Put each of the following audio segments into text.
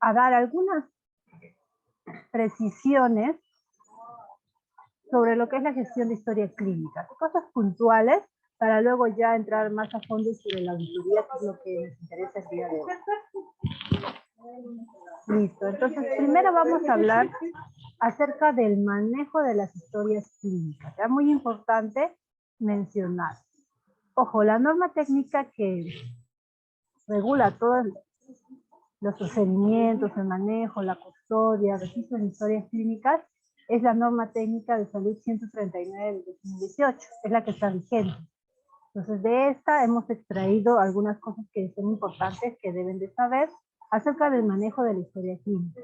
a dar algunas precisiones sobre lo que es la gestión de historia clínica, cosas puntuales para luego ya entrar más a fondo sobre la auditoría, que es lo que nos interesa el día de hoy. Listo, entonces primero vamos a hablar acerca del manejo de las historias clínicas. Es muy importante mencionar. Ojo, la norma técnica que regula todos los procedimientos, el manejo, la custodia, registro de historias clínicas, es la norma técnica de salud 139 de 2018, es la que está vigente. Entonces, de esta hemos extraído algunas cosas que son importantes que deben de saber acerca del manejo de la historia clínica.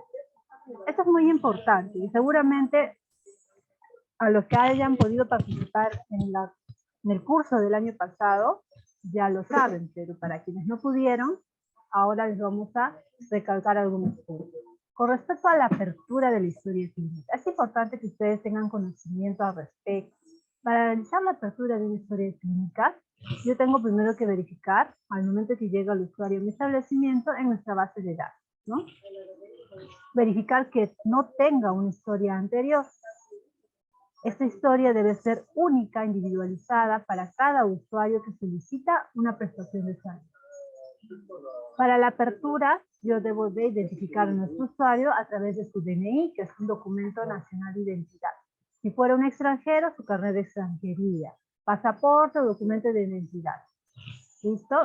Esto es muy importante y seguramente a los que hayan podido participar en el curso del año pasado ya lo saben, pero para quienes no pudieron, ahora les vamos a recalcar algunos puntos. Con respecto a la apertura de la historia clínica, es importante que ustedes tengan conocimiento al respecto. Para realizar la apertura de una historia clínica, yo tengo primero que verificar, al momento que llega el usuario a mi establecimiento, en nuestra base de datos, ¿no? Verificar que no tenga una historia anterior. Esta historia debe ser única, individualizada para cada usuario que solicita una prestación de salud. Para la apertura, yo debo de identificar a nuestro usuario a través de su DNI, que es un documento nacional de identidad. Si fuera un extranjero, su carnet de extranjería, pasaporte o documento de identidad. ¿Listo?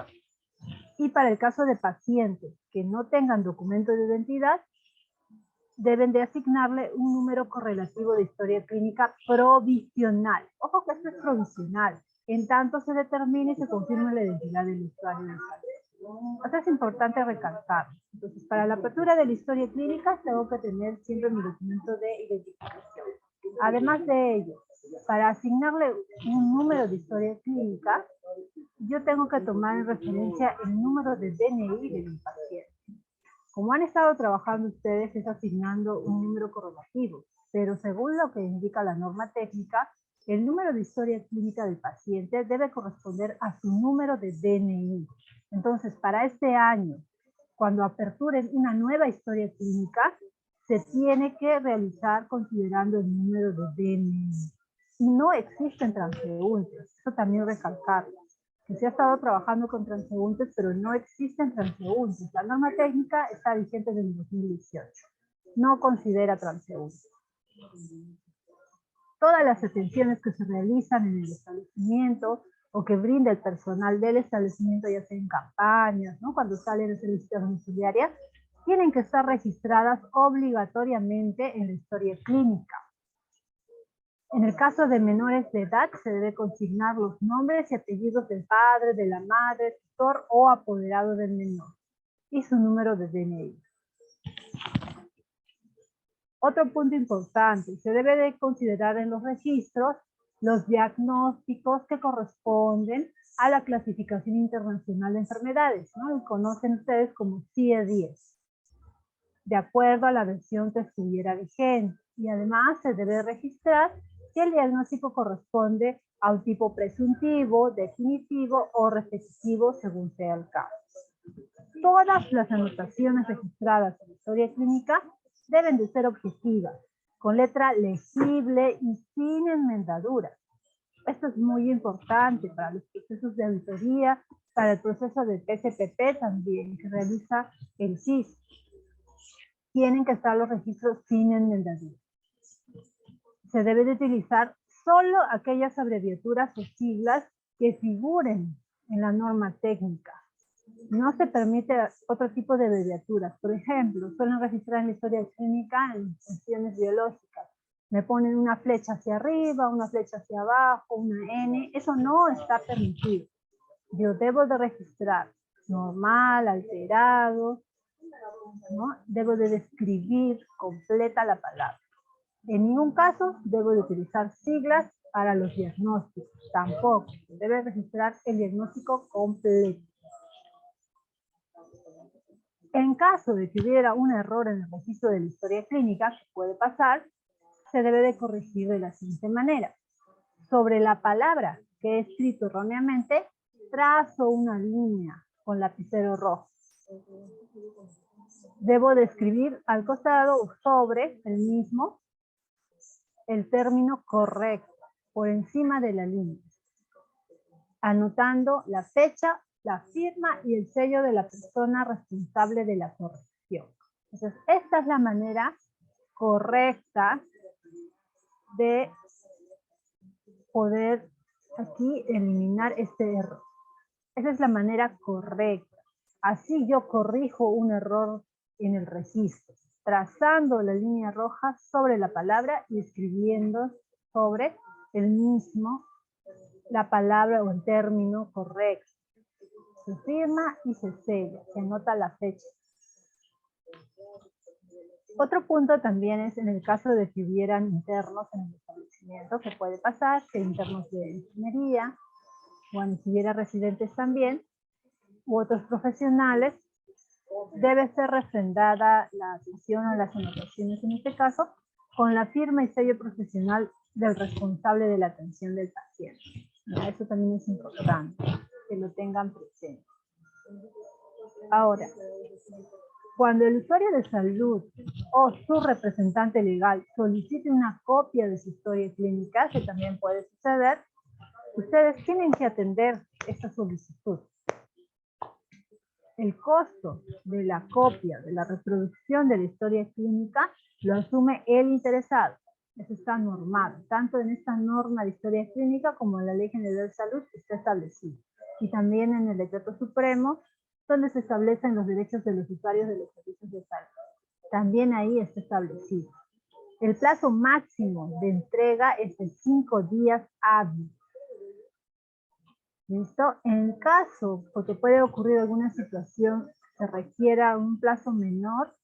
Y para el caso de pacientes que no tengan documento de identidad, deben de asignarle un número correlativo de historia clínica provisional. Ojo que esto es provisional, en tanto se determine y se confirme la identidad del usuario de salud. Esto es importante recalcar. Entonces, para la apertura de la historia clínica, tengo que tener siempre mi documento de identificación. Además de ello, para asignarle un número de historia clínica, yo tengo que tomar en referencia el número de DNI de mi paciente. Como han estado trabajando ustedes, es asignando un número correlativo, pero según lo que indica la norma técnica, el número de historia clínica del paciente debe corresponder a su número de DNI. Entonces, para este año, cuando aperturen una nueva historia clínica, se tiene que realizar considerando el número de DNI. Y no existen transeúntes, eso también recalcarlo. Que se ha estado trabajando con transeúntes, pero no existen transeúntes. La norma técnica está vigente desde el 2018. No considera transeúntes. Todas las atenciones que se realizan en el establecimiento o que brinda el personal del establecimiento, ya sea en campañas, ¿no? Cuando salen a hacer visitas domiciliarias, tienen que estar registradas obligatoriamente en la historia clínica. En el caso de menores de edad, se debe consignar los nombres y apellidos del padre, de la madre, tutor o apoderado del menor y su número de DNI. Otro punto importante, se debe de considerar en los registros los diagnósticos que corresponden a la clasificación internacional de enfermedades, ¿no? Y conocen ustedes como CIE-10, de acuerdo a la versión que estuviera vigente. Y además se debe registrar si el diagnóstico corresponde a un tipo presuntivo, definitivo o repetitivo según sea el caso. Todas las anotaciones registradas en la historia clínica deben de ser objetivas, con letra legible y sin enmendaduras. Esto es muy importante para los procesos de auditoría, para el proceso de PCPP también que realiza el CIS. Tienen que estar los registros sin enmendaduras. Se debe de utilizar solo aquellas abreviaturas o siglas que figuren en la norma técnica. No se permite otro tipo de abreviaturas. Por ejemplo, suelen registrar en la historia clínica en funciones biológicas. Me ponen una flecha hacia arriba, una flecha hacia abajo, una N. Eso no está permitido. Yo debo de registrar normal, alterado, ¿no? Debo de describir completa la palabra. En ningún caso debo de utilizar siglas para los diagnósticos, tampoco. Debe registrar el diagnóstico completo. En caso de que hubiera un error en el registro de la historia clínica, que puede pasar, se debe de corregir de la siguiente manera. Sobre la palabra que he escrito erróneamente, trazo una línea con lapicero rojo. Debo de escribir al costado o sobre el mismo el término correcto, por encima de la línea, anotando la fecha, la firma y el sello de la persona responsable de la corrección. Entonces, esta es la manera correcta de poder aquí eliminar este error. Esa es la manera correcta. Así yo corrijo un error en el registro, trazando la línea roja sobre la palabra y escribiendo sobre el mismo la palabra o el término correcto. Se firma y se sella, se anota la fecha. Otro punto también es en el caso de que hubieran internos en el establecimiento, que puede pasar, que internos de enfermería, o si hubiera residentes también, u otros profesionales, debe ser refrendada la atención a las anotaciones en este caso, con la firma y sello profesional del responsable de la atención del paciente. Eso también es importante, que lo tengan presente. Ahora, cuando el usuario de salud o su representante legal solicite una copia de su historia clínica, que también puede suceder, ustedes tienen que atender esta solicitud. El costo de la copia, de la reproducción de la historia clínica, lo asume el interesado. Eso está normado, tanto en esta norma de historia clínica como en la Ley General de Salud está establecido. Y también en el Decreto Supremo, donde se establecen los derechos de los usuarios de los servicios de salud. También ahí está establecido. El plazo máximo de entrega es de 5 días hábiles. ¿Listo? En el caso, porque puede ocurrir alguna situación que requiera un plazo menor,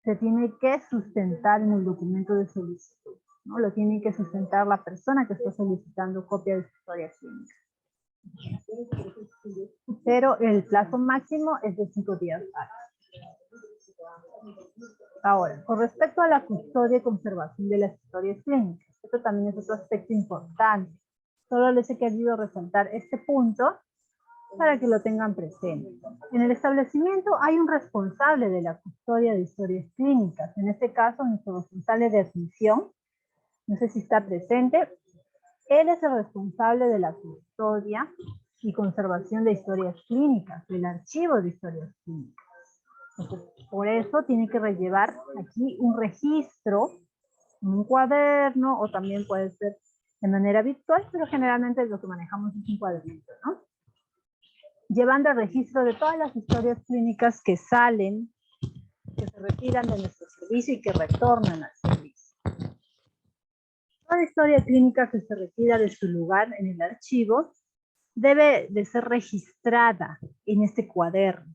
se tiene que sustentar en el documento de solicitud, ¿no? Lo tiene que sustentar la persona que está solicitando copia de su historia clínica. Pero el plazo máximo es de 5 días hábiles. Ahora, con respecto a la custodia y conservación de las historias clínicas, esto también es otro aspecto importante. Solo les he querido resaltar este punto para que lo tengan presente. En el establecimiento hay un responsable de la custodia de historias clínicas. En este caso, nuestro responsable de admisión, no sé si está presente, él es el responsable de la custodia y conservación de historias clínicas, del archivo de historias clínicas. Entonces, por eso tiene que rellevar aquí un registro, un cuaderno, o también puede ser de manera virtual, pero generalmente lo que manejamos es un cuadernito, ¿no? Llevando el registro de todas las historias clínicas que salen, que se retiran de nuestro servicio y que retornan al servicio. Toda historia clínica que se retira de su lugar en el archivo debe de ser registrada en este cuaderno.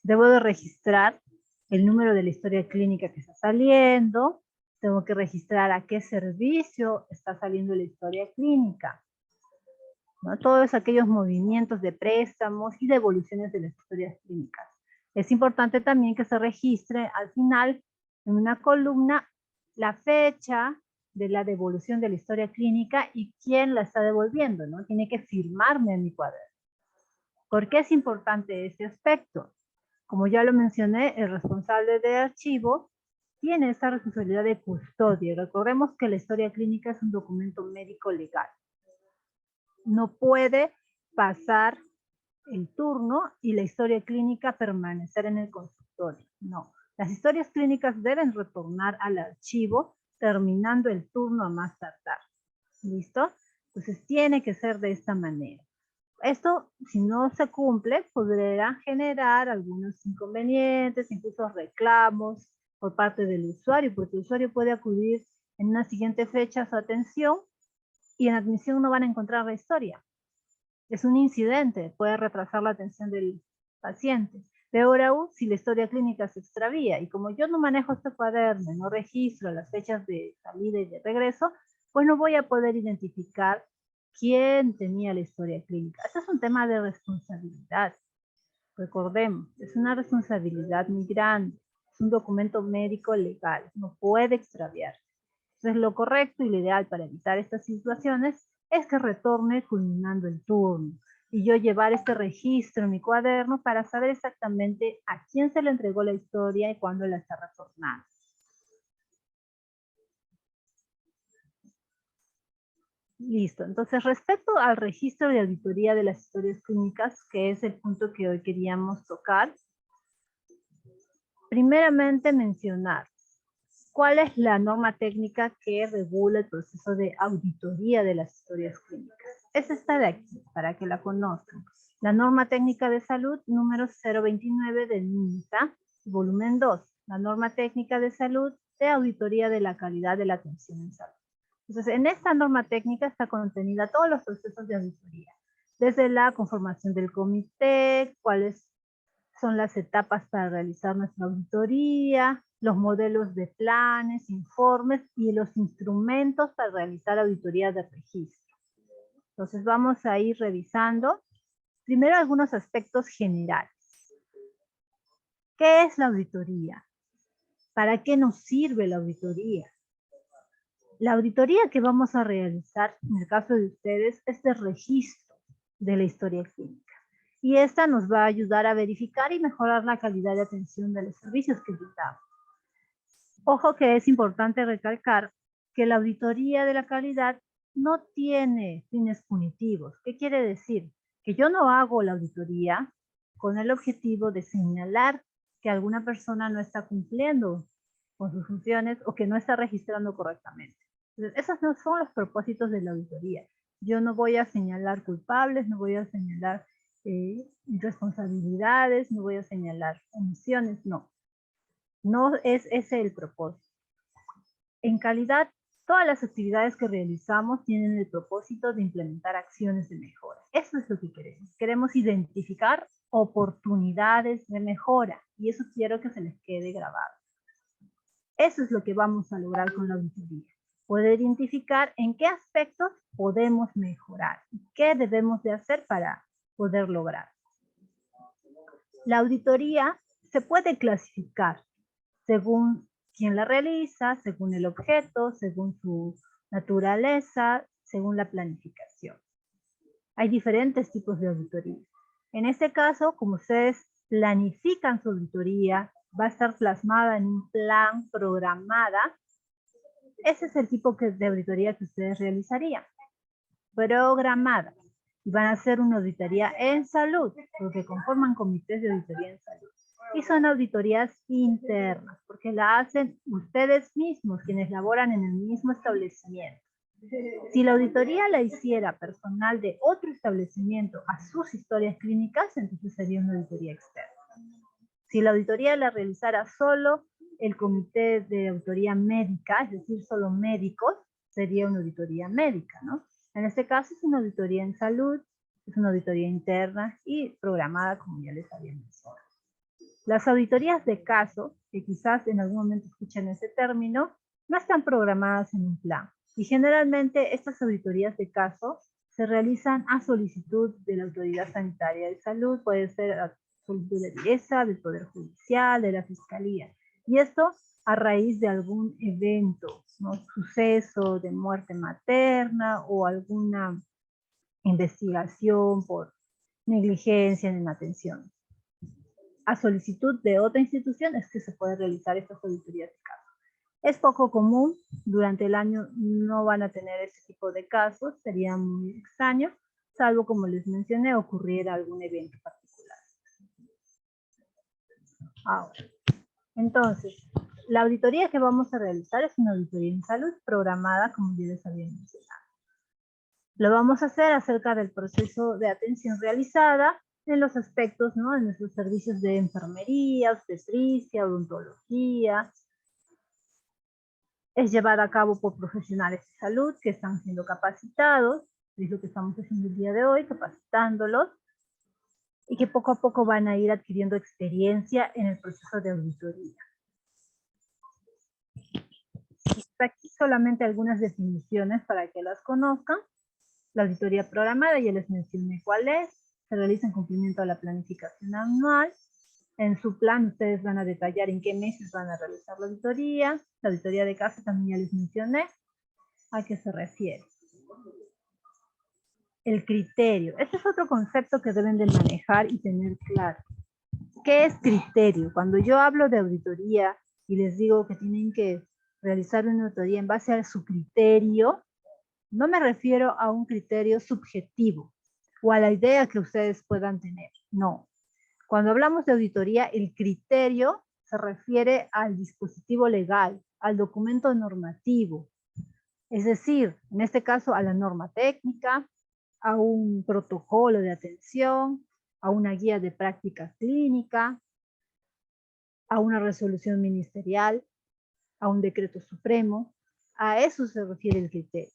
Debo de registrar el número de la historia clínica que está saliendo, tengo que registrar a qué servicio está saliendo la historia clínica, ¿no? Todos aquellos movimientos de préstamos y devoluciones de las historias clínicas. Es importante también que se registre al final, en una columna, la fecha de la devolución de la historia clínica y quién la está devolviendo, ¿no? Tiene que firmarme en mi cuaderno. ¿Por qué es importante este aspecto? Como ya lo mencioné, el responsable de archivo tiene esta responsabilidad de custodia. Recordemos que la historia clínica es un documento médico legal. No puede pasar el turno y la historia clínica permanecer en el consultorio. No. Las historias clínicas deben retornar al archivo terminando el turno a más tardar. ¿Listo? Entonces tiene que ser de esta manera. Esto, si no se cumple, podrá generar algunos inconvenientes, incluso reclamos por parte del usuario, porque el usuario puede acudir en una siguiente fecha a su atención y en admisión no van a encontrar la historia. Es un incidente, puede retrasar la atención del paciente. Peor aún, si la historia clínica se extravía, y como yo no manejo este cuaderno, no registro las fechas de salida y de regreso, pues no voy a poder identificar quién tenía la historia clínica. Este es un tema de responsabilidad. Recordemos, es una responsabilidad muy grande. Es un documento médico legal, no puede extraviarse. Entonces, lo correcto y lo ideal para evitar estas situaciones es que retorne culminando el turno. y yo llevar este registro en mi cuaderno para saber exactamente a quién se le entregó la historia y cuándo la está retornando. Listo, entonces respecto al registro de auditoría de las historias clínicas, que es el punto que hoy queríamos tocar, primeramente mencionar cuál es la norma técnica que regula el proceso de auditoría de las historias clínicas. Es esta de aquí, para que la conozcan. La norma técnica de salud número 029 del MINSA, volumen 2, la norma técnica de salud de auditoría de la calidad de la atención en salud. Entonces, en esta norma técnica está contenida todos los procesos de auditoría, desde la conformación del comité, cuáles son las etapas para realizar nuestra auditoría, los modelos de planes, informes y los instrumentos para realizar auditoría de registro. Entonces vamos a ir revisando primero algunos aspectos generales. ¿Qué es la auditoría? ¿Para qué nos sirve la auditoría? La auditoría que vamos a realizar, en el caso de ustedes, es de registro de la historia clínica. Y esta nos va a ayudar a verificar y mejorar la calidad de atención de los servicios que brindamos. Ojo que es importante recalcar que la auditoría de la calidad no tiene fines punitivos. ¿Qué quiere decir? Que yo no hago la auditoría con el objetivo de señalar que alguna persona no está cumpliendo con sus funciones o que no está registrando correctamente. Entonces, esos no son los propósitos de la auditoría. Yo no voy a señalar culpables, no voy a señalar irresponsabilidades, no voy a señalar omisiones, no. No es ese el propósito. En calidad, todas las actividades que realizamos tienen el propósito de implementar acciones de mejora. Eso es lo que queremos. Queremos identificar oportunidades de mejora y eso quiero que se les quede grabado. Eso es lo que vamos a lograr con la auditoría. Poder identificar en qué aspectos podemos mejorar y qué debemos de hacer para poder lograr. La auditoría se puede clasificar según quién la realiza, según el objeto, según su naturaleza, según la planificación. Hay diferentes tipos de auditoría. En este caso, como ustedes planifican su auditoría, va a estar plasmada en un plan, programada. Ese es el tipo de auditoría que ustedes realizarían. Programada. Y van a hacer una auditoría en salud, porque conforman comités de auditoría en salud. Y son auditorías internas, porque la hacen ustedes mismos, quienes laboran en el mismo establecimiento. Si la auditoría la hiciera personal de otro establecimiento a sus historias clínicas, entonces sería una auditoría externa. Si la auditoría la realizara solo el comité de auditoría médica, es decir, solo médicos, sería una auditoría médica, ¿no? En este caso es una auditoría en salud, es una auditoría interna y programada, como ya les había mencionado. Las auditorías de caso, que quizás en algún momento escuchen ese término, no están programadas en un plan. Y generalmente estas auditorías de caso se realizan a solicitud de la Autoridad Sanitaria de Salud, puede ser a solicitud de IESA, del Poder Judicial, de la Fiscalía. Y esto a raíz de algún evento, ¿no? Suceso de muerte materna o alguna investigación por negligencia en atención. A solicitud de otra institución es que se puede realizar estas auditorías de caso. Es poco común, durante el año no van a tener ese tipo de casos, sería muy extraño, salvo como les mencioné, ocurriera algún evento particular. Ahora, entonces, la auditoría que vamos a realizar es una auditoría en salud programada, como ya les había mencionado. Lo vamos a hacer acerca del proceso de atención realizada en los aspectos, ¿no?, en nuestros servicios de enfermería, obstetricia, odontología. Es llevada a cabo por profesionales de salud que están siendo capacitados, es lo que estamos haciendo el día de hoy, capacitándolos, y que poco a poco van a ir adquiriendo experiencia en el proceso de auditoría. Aquí solamente algunas definiciones para que las conozcan. La auditoría programada, ya les mencioné cuál es, se realiza en cumplimiento a la planificación anual. En su plan ustedes van a detallar en qué meses van a realizar la auditoría. La auditoría de caso también ya les mencioné a qué se refiere. El criterio. Este es otro concepto que deben de manejar y tener claro. ¿Qué es criterio? Cuando yo hablo de auditoría y les digo que tienen que realizar una auditoría en base a su criterio, no me refiero a un criterio subjetivo o a la idea que ustedes puedan tener. No. Cuando hablamos de auditoría, el criterio se refiere al dispositivo legal, al documento normativo. Es decir, en este caso a la norma técnica, a un protocolo de atención, a una guía de práctica clínica, a una resolución ministerial, a un decreto supremo. A eso se refiere el criterio.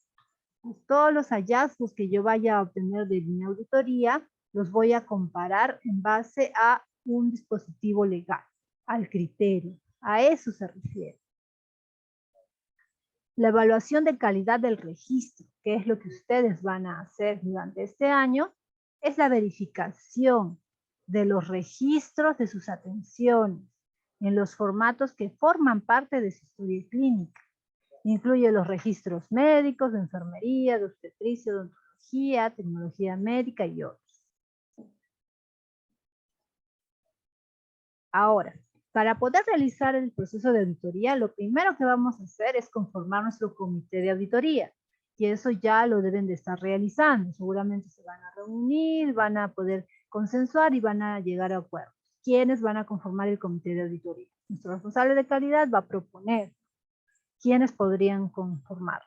Todos los hallazgos que yo vaya a obtener de mi auditoría los voy a comparar en base a un dispositivo legal, al criterio. A eso se refiere. La evaluación de calidad del registro, que es lo que ustedes van a hacer durante este año, es la verificación de los registros de sus atenciones en los formatos que forman parte de su historia clínica. Incluye los registros médicos, de enfermería, de obstetricia, de odontología, tecnología médica y otros. Ahora, para poder realizar el proceso de auditoría, lo primero que vamos a hacer es conformar nuestro comité de auditoría. Y eso ya lo deben de estar realizando. Seguramente se van a reunir, van a poder consensuar y van a llegar a acuerdos. ¿Quiénes van a conformar el comité de auditoría? Nuestro responsable de calidad va a proponer quiénes podrían conformar.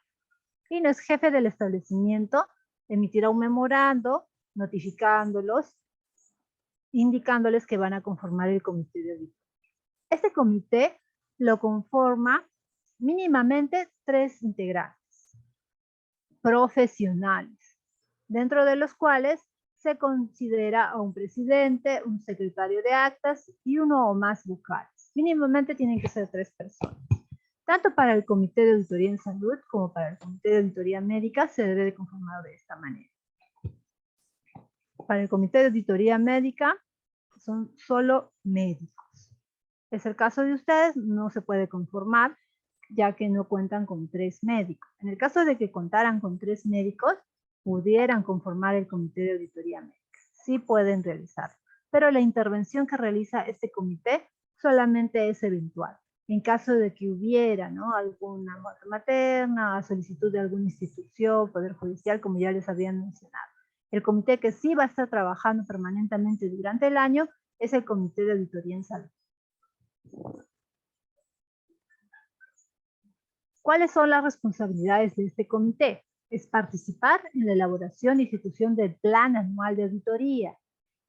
Y nuestro jefe del establecimiento emitirá un memorando notificándolos, indicándoles que van a conformar el comité de auditoría. Este comité lo conforma mínimamente 3 integrantes profesionales, dentro de los cuales se considera a un presidente, un secretario de actas y uno o más vocales. Mínimamente tienen que ser 3 personas. Tanto para el Comité de Auditoría en Salud como para el Comité de Auditoría Médica se debe de conformar de esta manera. Para el Comité de Auditoría Médica son solo médicos. Es el caso de ustedes, no se puede conformar ya que no cuentan con 3 médicos. En el caso de que contaran con 3 médicos, pudieran conformar el Comité de Auditoría Médica. Sí pueden realizarlo, pero la intervención que realiza este comité solamente es eventual. En caso de que hubiera, ¿no?, alguna muerte materna, solicitud de alguna institución, Poder Judicial, como ya les habían mencionado. El comité que sí va a estar trabajando permanentemente durante el año es el Comité de Auditoría en Salud. ¿Cuáles son las responsabilidades de este comité? Es participar en la elaboración y ejecución del plan anual de auditoría,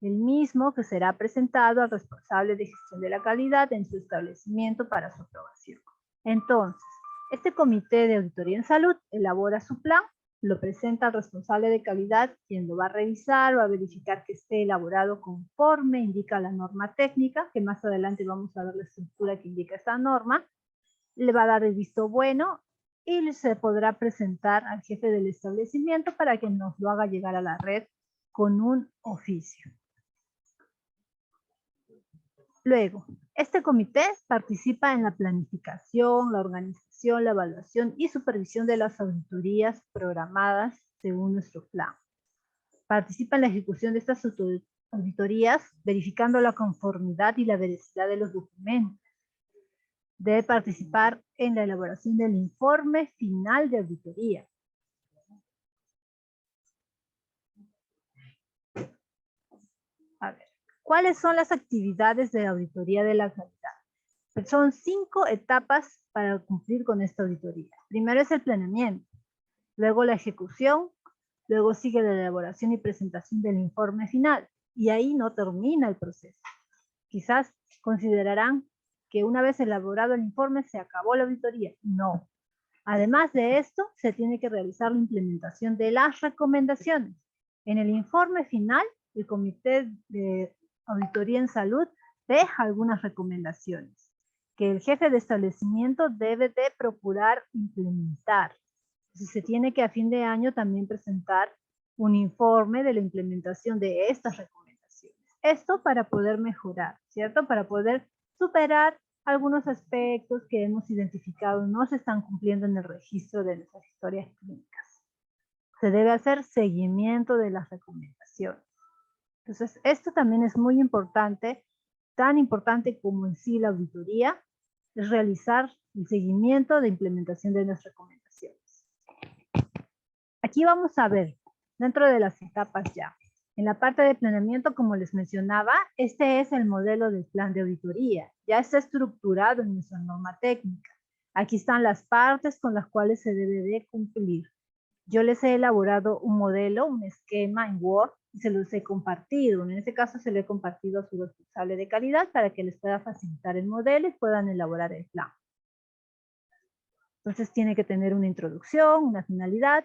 el mismo que será presentado al responsable de gestión de la calidad en su establecimiento para su aprobación. Entonces, este comité de auditoría en salud elabora su plan, lo presenta al responsable de calidad, quien lo va a revisar, va a verificar que esté elaborado conforme indica la norma técnica, que más adelante vamos a ver la estructura que indica esta norma, le va a dar el visto bueno y se podrá presentar al jefe del establecimiento para que nos lo haga llegar a la red con un oficio. Luego, este comité participa en la planificación, la organización, la evaluación y supervisión de las auditorías programadas según nuestro plan. Participa en la ejecución de estas auditorías, verificando la conformidad y la veracidad de los documentos. Debe participar en la elaboración del informe final de auditoría. A ver, ¿cuáles son las actividades de auditoría de la calidad? Pues son 5 etapas para cumplir con esta auditoría. Primero es el planeamiento, luego la ejecución, luego sigue la elaboración y presentación del informe final, y ahí no termina el proceso. Quizás considerarán que una vez elaborado el informe se acabó la auditoría. No. Además de esto, se tiene que realizar la implementación de las recomendaciones. En el informe final, el Comité de Auditoría en Salud deja algunas recomendaciones que el jefe de establecimiento debe de procurar implementar. Se tiene que a fin de año también presentar un informe de la implementación de estas recomendaciones. Esto para poder mejorar, ¿cierto? Para poder superar algunos aspectos que hemos identificado no se están cumpliendo en el registro de nuestras historias clínicas. Se debe hacer seguimiento de las recomendaciones. Entonces, esto también es muy importante, tan importante como en sí la auditoría, es realizar el seguimiento de implementación de las recomendaciones. Aquí vamos a ver, dentro de las etapas ya, en la parte de planeamiento, como les mencionaba, este es el modelo del plan de auditoría. Ya está estructurado en nuestra norma técnica. Aquí están las partes con las cuales se debe de cumplir. Yo les he elaborado un modelo, un esquema en Word, y se los he compartido. En este caso se lo he compartido a su responsable de calidad para que les pueda facilitar el modelo y puedan elaborar el plan. Entonces tiene que tener una introducción, una finalidad,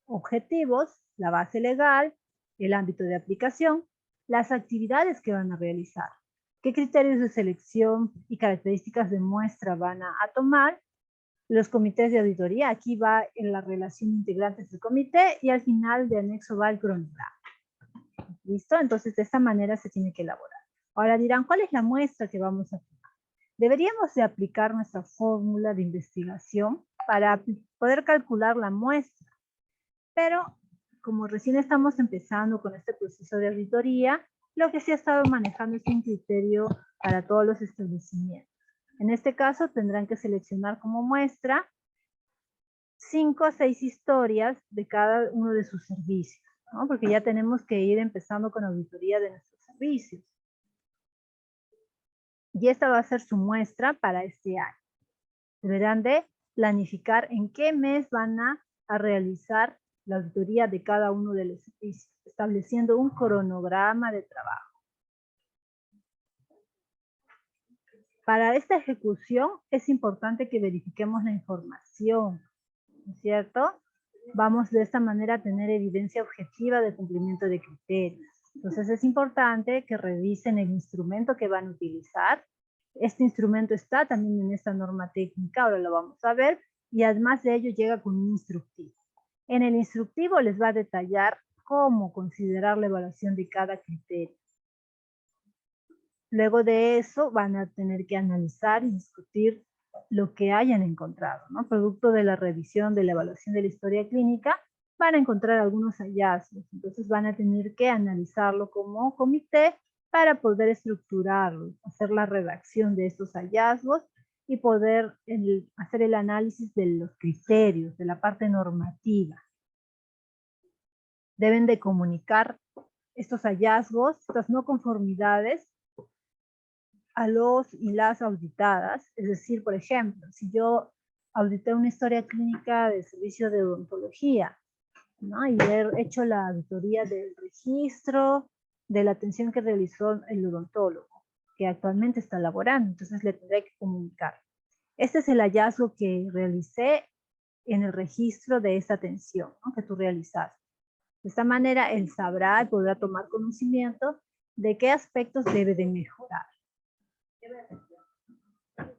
objetivos, la base legal, el ámbito de aplicación, las actividades que van a realizar, qué criterios de selección y características de muestra van a tomar, los comités de auditoría, aquí va en la relación integrantes del comité y al final de anexo va el cronograma. ¿Listo? Entonces de esta manera se tiene que elaborar. Ahora dirán, ¿cuál es la muestra que vamos a tomar? Deberíamos de aplicar nuestra fórmula de investigación para poder calcular la muestra. Pero como recién estamos empezando con este proceso de auditoría, lo que se ha estado manejando es un criterio para todos los establecimientos. En este caso tendrán que seleccionar como muestra 5 a 6 historias de cada uno de sus servicios, ¿no? Porque ya tenemos que ir empezando con auditoría de nuestros servicios. Y esta va a ser su muestra para este año. Deberán de planificar en qué mes van a realizar la auditoría de cada uno de los servicios, estableciendo un cronograma de trabajo. Para esta ejecución es importante que verifiquemos la información, ¿no es cierto? Vamos de esta manera a tener evidencia objetiva de cumplimiento de criterios. Entonces es importante que revisen el instrumento que van a utilizar. Este instrumento está también en esta norma técnica, ahora lo vamos a ver, y además de ello llega con un instructivo. En el instructivo les va a detallar cómo considerar la evaluación de cada criterio. Luego de eso van a tener que analizar y discutir lo que hayan encontrado, ¿no? Producto de la revisión de la evaluación de la historia clínica, van a encontrar algunos hallazgos. Entonces van a tener que analizarlo como comité para poder estructurarlo, hacer la redacción de estos hallazgos y poder hacer el análisis de los criterios, de la parte normativa. Deben de comunicar estos hallazgos, estas no conformidades, a los y las auditadas. Es decir, por ejemplo, si yo audité una historia clínica de servicio de odontología, ¿no? Y he hecho la auditoría del registro de la atención que realizó el odontólogo, que actualmente está laborando, entonces le tendré que comunicar. Este es el hallazgo que realicé en el registro de esta atención, ¿no? Que tú realizaste. De esta manera, él sabrá y podrá tomar conocimiento de qué aspectos debe de mejorar.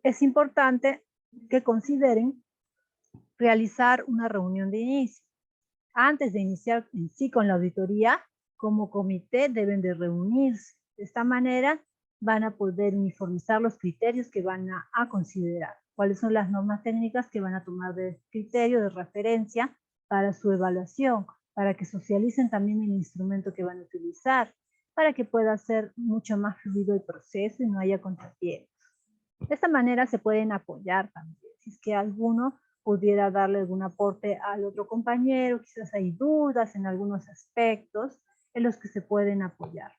Es importante que consideren realizar una reunión de inicio. Antes de iniciar en sí con la auditoría, como comité deben de reunirse. De esta manera van a poder uniformizar los criterios que van a considerar. Cuáles son las normas técnicas que van a tomar de criterio, de referencia para su evaluación, para que socialicen también el instrumento que van a utilizar, para que pueda ser mucho más fluido el proceso y no haya contratiempos. De esta manera se pueden apoyar también. Si es que alguno pudiera darle algún aporte al otro compañero, quizás hay dudas en algunos aspectos en los que se pueden apoyar.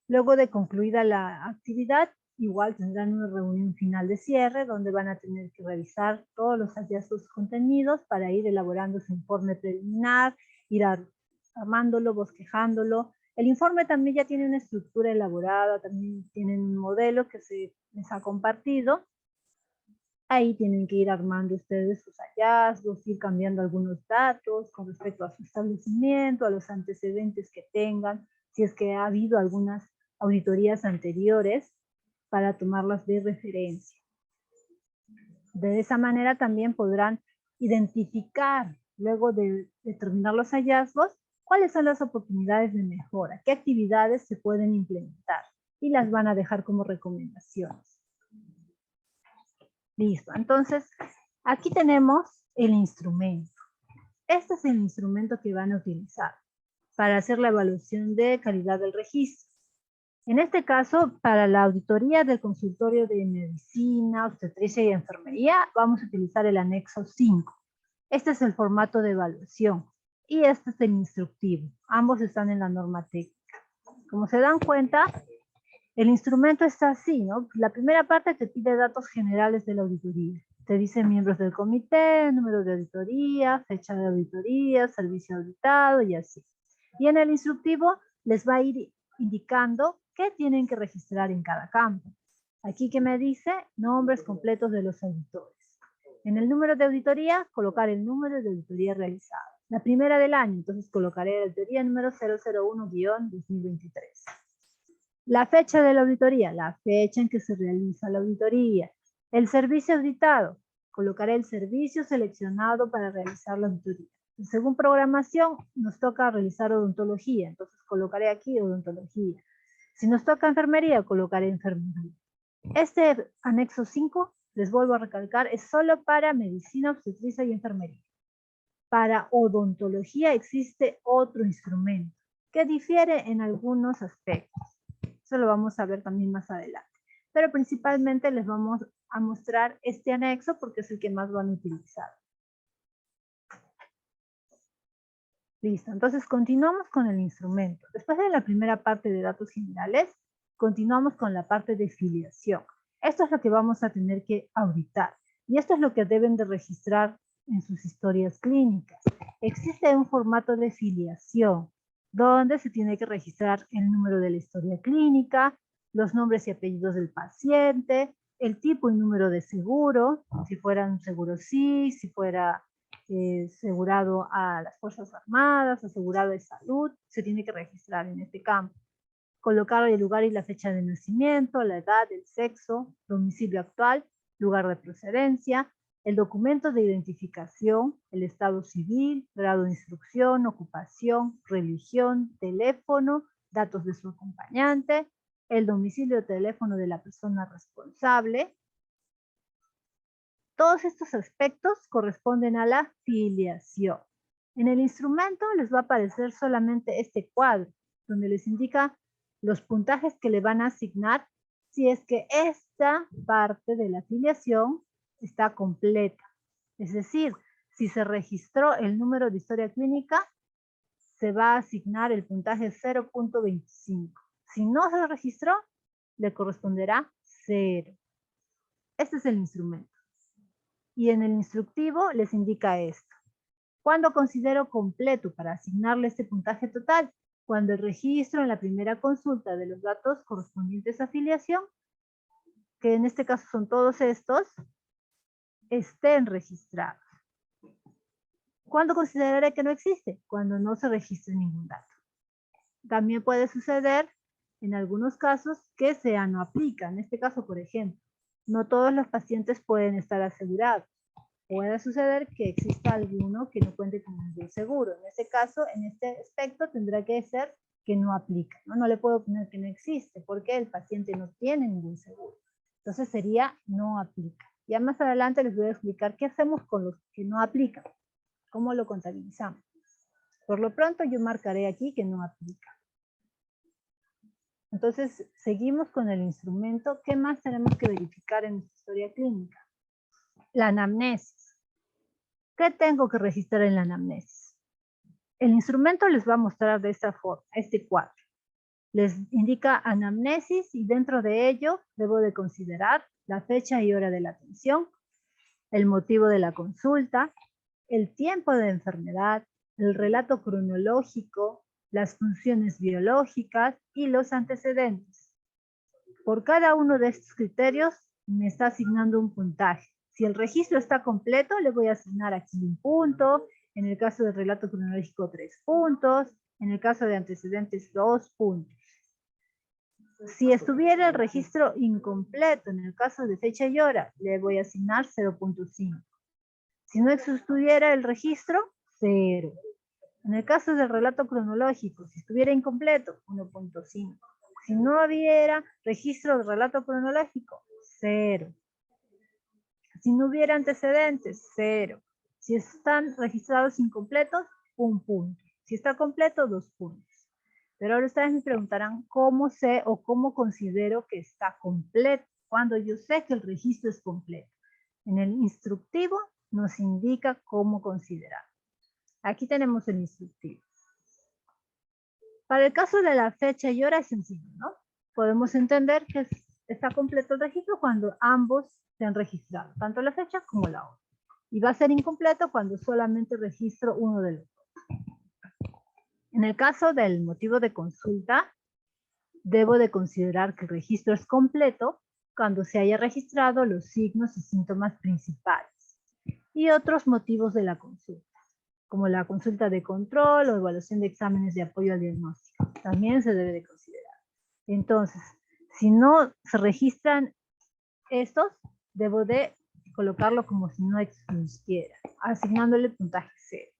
Luego de concluida la actividad, igual tendrán una reunión final de cierre donde van a tener que revisar todos los hallazgos contenidos para ir elaborando su informe preliminar, ir armándolo, bosquejándolo. El informe también ya tiene una estructura elaborada, también tienen un modelo que se les ha compartido. Ahí tienen que ir armando ustedes sus hallazgos, ir cambiando algunos datos con respecto a su establecimiento, a los antecedentes que tengan, si es que ha habido algunas auditorías anteriores para tomarlas de referencia. De esa manera también podrán identificar, luego de determinar los hallazgos, cuáles son las oportunidades de mejora, qué actividades se pueden implementar y las van a dejar como recomendaciones. Listo, entonces aquí tenemos el instrumento. Este es el instrumento que van a utilizar para hacer la evaluación de calidad del registro. En este caso, para la auditoría del consultorio de medicina, obstetricia y enfermería, vamos a utilizar el anexo 5. Este es el formato de evaluación y este es el instructivo. Ambos están en la norma técnica. Como se dan cuenta, el instrumento está así, ¿no? La primera parte te pide datos generales de la auditoría. Te dice miembros del comité, número de auditoría, fecha de auditoría, servicio auditado y así. Y en el instructivo les va a ir indicando qué tienen que registrar en cada campo. Aquí que me dice nombres completos de los auditores. En el número de auditoría, colocar el número de auditoría realizada. La primera del año, entonces colocaré la auditoría número 001-2023. La fecha de la auditoría, la fecha en que se realiza la auditoría. El servicio auditado, colocaré el servicio seleccionado para realizar la auditoría. Según programación, nos toca realizar odontología, entonces colocaré aquí odontología. Si nos toca enfermería, colocaré enfermería. Este anexo 5, les vuelvo a recalcar, es solo para medicina, obstetricia y enfermería. Para odontología existe otro instrumento que difiere en algunos aspectos. Eso lo vamos a ver también más adelante. Pero principalmente les vamos a mostrar este anexo porque es el que más van a utilizar. Listo, entonces continuamos con el instrumento. Después de la primera parte de datos generales, continuamos con la parte de filiación. Esto es lo que vamos a tener que auditar. Y esto es lo que deben de registrar en sus historias clínicas. Existe un formato de filiación donde se tiene que registrar el número de la historia clínica, los nombres y apellidos del paciente, el tipo y número de seguro, si fuera un seguro sí, si fuera asegurado a las Fuerzas Armadas, asegurado de salud, se tiene que registrar en este campo. Colocar el lugar y la fecha de nacimiento, la edad, el sexo, domicilio actual, lugar de procedencia, el documento de identificación, el estado civil, grado de instrucción, ocupación, religión, teléfono, datos de su acompañante, el domicilio o teléfono de la persona responsable. Todos estos aspectos corresponden a la filiación. En el instrumento les va a aparecer solamente este cuadro, donde les indica los puntajes que le van a asignar si es que esta parte de la filiación está completa. Es decir, si se registró el número de historia clínica, se va a asignar el puntaje 0.25. Si no se registró, le corresponderá 0. Este es el instrumento. Y en el instructivo les indica esto. ¿Cuándo considero completo para asignarle este puntaje total? Cuando el registro en la primera consulta de los datos correspondientes a afiliación, que en este caso son todos estos, estén registrados. ¿Cuándo consideraré que no existe? Cuando no se registre ningún dato. También puede suceder en algunos casos que SEA no aplica. En este caso, por ejemplo, no todos los pacientes pueden estar asegurados. Puede suceder que exista alguno que no cuente con ningún seguro. En este caso, en este aspecto, tendrá que ser que no aplica. No le puedo poner que no existe porque el paciente no tiene ningún seguro. Entonces sería no aplica. Ya más adelante les voy a explicar qué hacemos con los que no aplican. ¿Cómo lo contabilizamos? Por lo pronto yo marcaré aquí que no aplica. Entonces seguimos con el instrumento. ¿Qué más tenemos que verificar en nuestra historia clínica? La anamnesis. ¿Qué tengo que registrar en la anamnesis? El instrumento les va a mostrar de esta forma, este cuadro. Les indica anamnesis y dentro de ello debo de considerar la fecha y hora de la atención, el motivo de la consulta, el tiempo de enfermedad, el relato cronológico, las funciones biológicas y los antecedentes. Por cada uno de estos criterios me está asignando un puntaje. Si el registro está completo, le voy a asignar aquí un punto. En el caso del relato cronológico, 3 puntos. En el caso de antecedentes, 2 puntos. Si estuviera el registro incompleto, en el caso de fecha y hora, le voy a asignar 0.5. Si no estuviera el registro, 0. En el caso del relato cronológico, si estuviera incompleto, 1.5. Si no hubiera registro de relato cronológico, 0. Si no hubiera antecedentes, 0. Si están registrados incompletos, 1 punto. Si está completo, 2 puntos. Pero ahora ustedes me preguntarán cómo sé o cómo considero que está completo, cuando yo sé que el registro es completo. En el instructivo nos indica cómo considerar. Aquí tenemos el instructivo. Para el caso de la fecha y hora es sencillo, ¿no? Podemos entender que está completo el registro cuando ambos se han registrado, tanto la fecha como la hora. Y va a ser incompleto cuando solamente registro uno de los dos. En el caso del motivo de consulta, debo de considerar que el registro es completo cuando se haya registrado los signos y síntomas principales y otros motivos de la consulta, como la consulta de control o evaluación de exámenes de apoyo al diagnóstico. También se debe de considerar. Entonces, si no se registran estos, debo de colocarlo como si no existiera, asignándole puntaje 0.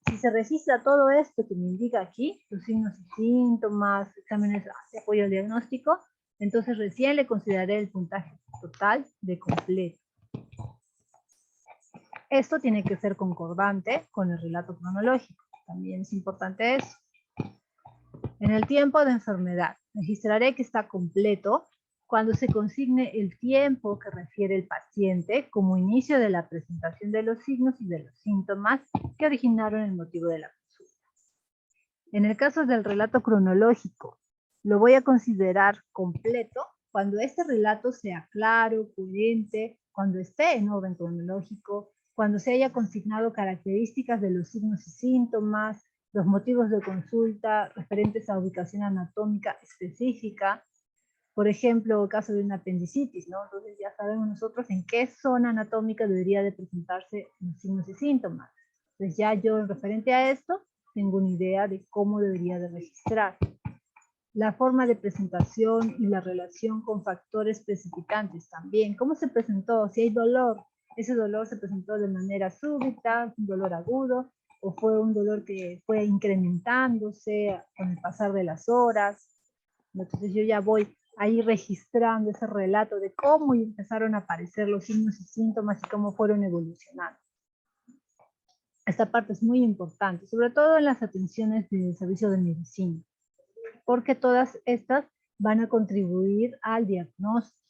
Si se registra todo esto que me indica aquí, los signos y síntomas, exámenes de apoyo al diagnóstico, entonces recién le consideraré el puntaje total de completo. Esto tiene que ser concordante con el relato cronológico. También es importante eso. En el tiempo de enfermedad, registraré que está completo cuando se consigne el tiempo que refiere el paciente como inicio de la presentación de los signos y de los síntomas que originaron el motivo de la consulta. En el caso del relato cronológico, lo voy a considerar completo cuando este relato sea claro, coherente, cuando esté en orden cronológico, cuando se haya consignado características de los signos y síntomas, los motivos de consulta referentes a ubicación anatómica específica. Por ejemplo, el caso de una apendicitis, ¿no? Entonces ya sabemos nosotros en qué zona anatómica debería de presentarse los signos y síntomas. Entonces ya yo, referente a esto, tengo una idea de cómo debería de registrar. La forma de presentación y la relación con factores precipitantes también. ¿Cómo se presentó? Si hay dolor, ese dolor se presentó de manera súbita, un dolor agudo, o fue un dolor que fue incrementándose con el pasar de las horas. Entonces yo ya voy ahí registrando ese relato de cómo empezaron a aparecer los signos y síntomas y cómo fueron evolucionando. Esta parte es muy importante, sobre todo en las atenciones del servicio de medicina, porque todas estas van a contribuir al diagnóstico.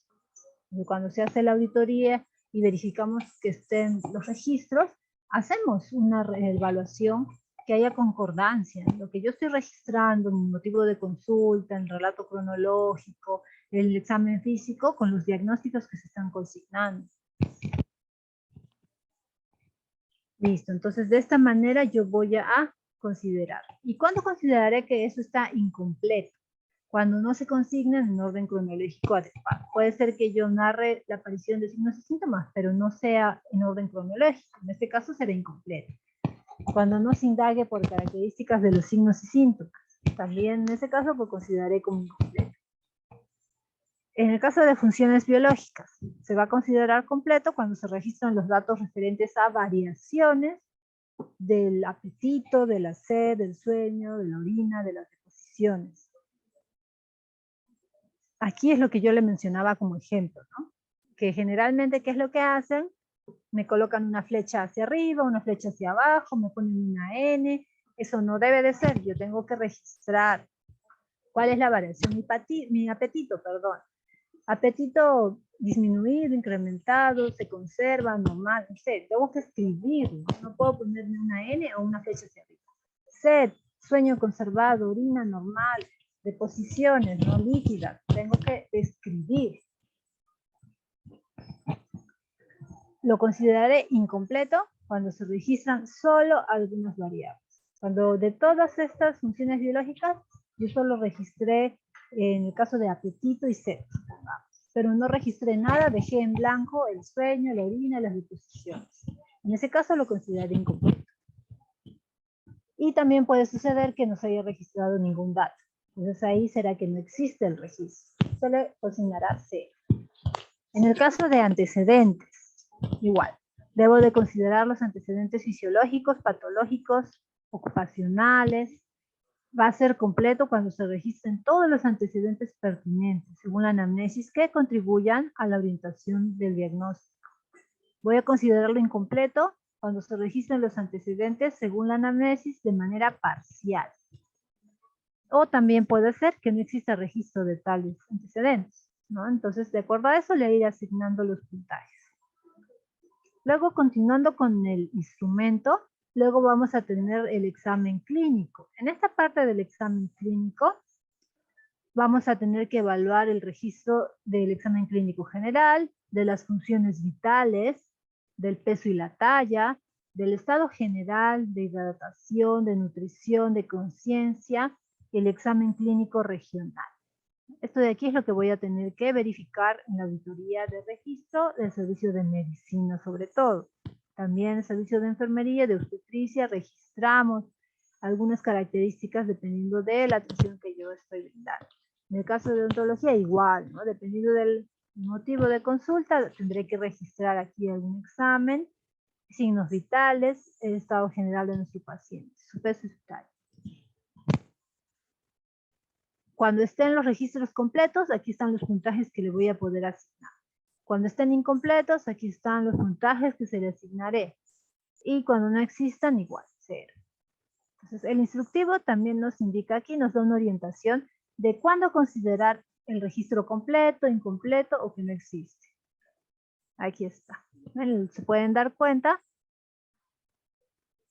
Cuando se hace la auditoría y verificamos que estén los registros, hacemos una evaluación que haya concordancia. Lo que yo estoy registrando, mi motivo de consulta, el relato cronológico, el examen físico, con los diagnósticos que se están consignando. Listo, entonces de esta manera yo voy a considerar. ¿Y cuándo consideraré que eso está incompleto? Cuando no se consignan en orden cronológico adecuado. Puede ser que yo narre la aparición de signos y síntomas, pero no sea en orden cronológico. En este caso será incompleto. Cuando no se indague por características de los signos y síntomas. También en ese caso lo consideraré como incompleto. En el caso de funciones biológicas, se va a considerar completo cuando se registran los datos referentes a variaciones del apetito, de la sed, del sueño, de la orina, de las deposiciones. Aquí es lo que yo le mencionaba como ejemplo, ¿no? Que generalmente, ¿qué es lo que hacen? Me colocan una flecha hacia arriba, una flecha hacia abajo, me ponen una N. Eso no debe de ser. Yo tengo que registrar cuál es la variación. Mi apetito, perdón. Apetito disminuido, incrementado, se conserva, normal, no sé, tengo que escribirlo, no puedo ponerme una N o una flecha hacia arriba. Sed, sueño conservado, orina normal, deposiciones no líquidas, tengo que escribir. Lo consideraré incompleto cuando se registran solo algunas variables. Cuando de todas estas funciones biológicas, yo solo registré en el caso de apetito y sed, pero no registré nada, dejé en blanco el sueño, la orina y las deposiciones. En ese caso lo consideraré incompleto. Y también puede suceder que no se haya registrado ningún dato. Entonces ahí será que no existe el registro. Se le consignará 0. En el caso de antecedentes, igual. Debo de considerar los antecedentes fisiológicos, patológicos, ocupacionales. Va a ser completo cuando se registren todos los antecedentes pertinentes, según la anamnesis, que contribuyan a la orientación del diagnóstico. Voy a considerarlo incompleto cuando se registran los antecedentes según la anamnesis de manera parcial. O también puede ser que no exista registro de tales antecedentes, ¿no? Entonces, de acuerdo a eso, le iré asignando los puntajes. Luego, continuando con el instrumento, luego vamos a tener el examen clínico. En esta parte del examen clínico, vamos a tener que evaluar el registro del examen clínico general, de las funciones vitales, del peso y la talla, del estado general, de hidratación, de nutrición, de conciencia, y el examen clínico regional. Esto de aquí es lo que voy a tener que verificar en la auditoría de registro del servicio de medicina sobre todo. También el servicio de enfermería, de obstetricia, registramos algunas características dependiendo de la atención que yo estoy brindando. En el caso de odontología igual, ¿no? Dependiendo del motivo de consulta, tendré que registrar aquí algún examen, signos vitales, el estado general de nuestro paciente, su peso y su talla. Cuando estén los registros completos, aquí están los puntajes que le voy a poder asignar. Cuando estén incompletos, aquí están los puntajes que se le asignaré. Y cuando no existan, igual, 0. Entonces, el instructivo también nos indica aquí, nos da una orientación de cuándo considerar el registro completo, incompleto o que no existe. Aquí está. Se pueden dar cuenta.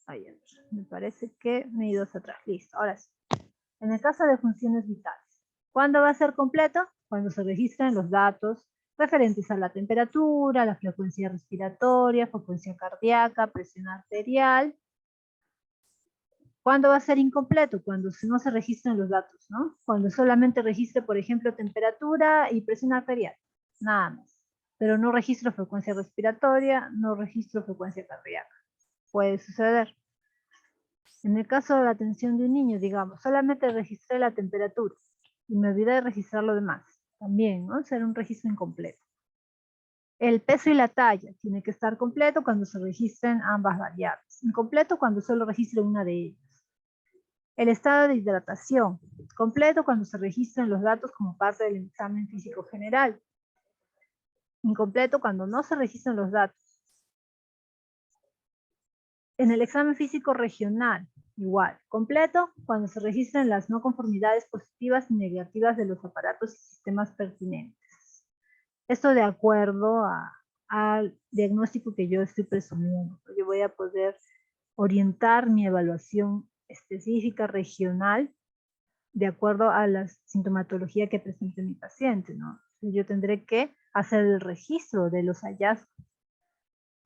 Ahí, me parece que me he ido hacia atrás. Listo, ahora sí. En el caso de funciones vitales, ¿cuándo va a ser completo? Cuando se registran los datos referentes a la temperatura, la frecuencia respiratoria, frecuencia cardíaca, presión arterial. ¿Cuándo va a ser incompleto? Cuando no se registran los datos, ¿no? Cuando solamente registre, por ejemplo, temperatura y presión arterial, nada más. Pero no registro frecuencia respiratoria, no registro frecuencia cardíaca. Puede suceder. En el caso de la atención de un niño, digamos, solamente registré la temperatura y me olvidé de registrar lo demás. También, ¿no? Será un registro incompleto. El peso y la talla tiene que estar completo cuando se registren ambas variables. Incompleto cuando solo registre una de ellas. El estado de hidratación, completo cuando se registran los datos como parte del examen físico general. Incompleto cuando no se registran los datos. En el examen físico regional, igual, completo cuando se registran las no conformidades positivas y negativas de los aparatos y sistemas pertinentes. Esto de acuerdo al diagnóstico que yo estoy presumiendo. Yo voy a poder orientar mi evaluación específica regional de acuerdo a la sintomatología que presente mi paciente, ¿no? Yo tendré que hacer el registro de los hallazgos.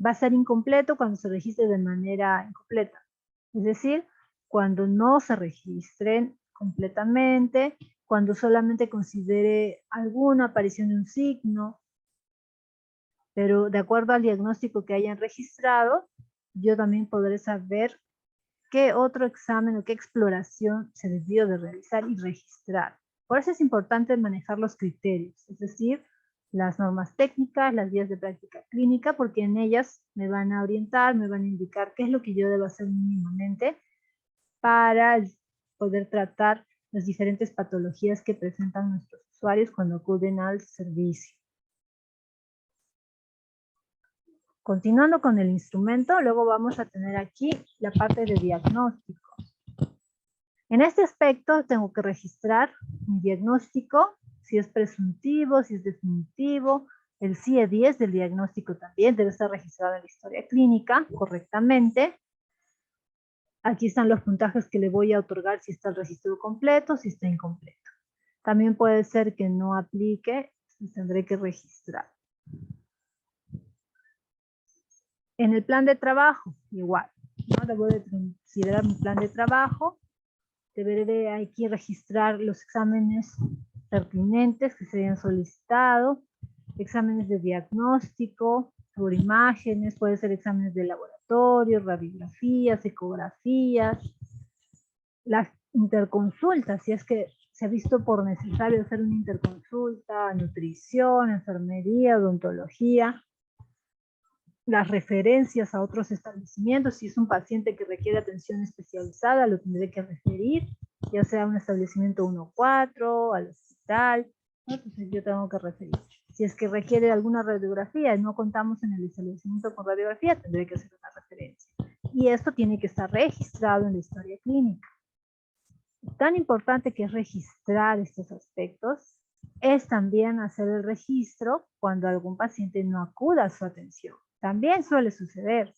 Va a ser incompleto cuando se registre de manera incompleta. Es decir, cuando no se registren completamente, cuando solamente considere alguna aparición de un signo, pero de acuerdo al diagnóstico que hayan registrado, yo también podré saber qué otro examen o qué exploración se debió de realizar y registrar. Por eso es importante manejar los criterios, es decir, las normas técnicas, las guías de práctica clínica, porque en ellas me van a orientar, me van a indicar qué es lo que yo debo hacer mínimamente para poder tratar las diferentes patologías que presentan nuestros usuarios cuando acuden al servicio. Continuando con el instrumento, luego vamos a tener aquí la parte de diagnóstico. En este aspecto tengo que registrar mi diagnóstico, si es presuntivo, si es definitivo. El CIE-10 del diagnóstico también debe estar registrado en la historia clínica correctamente. Aquí están los puntajes que le voy a otorgar si está el registro completo, si está incompleto. También puede ser que no aplique, tendré que registrar. En el plan de trabajo, igual, ¿no? Debo de considerar mi plan de trabajo. Deberé aquí registrar los exámenes pertinentes que se hayan solicitado, exámenes de diagnóstico, por imágenes, puede ser exámenes de laboratorio, radiografías, ecografías, las interconsultas, si es que se ha visto por necesario hacer una interconsulta, nutrición, enfermería, odontología, las referencias a otros establecimientos. Si es un paciente que requiere atención especializada, lo tendré que referir, ya sea a un establecimiento 1-4, al hospital, ¿no? Entonces yo tengo que referir. Si es que requiere alguna radiografía y no contamos en el establecimiento con radiografía, tendré que hacer una referencia. Y esto tiene que estar registrado en la historia clínica. Tan importante que es registrar estos aspectos es también hacer el registro cuando algún paciente no acuda a su atención. También suele suceder.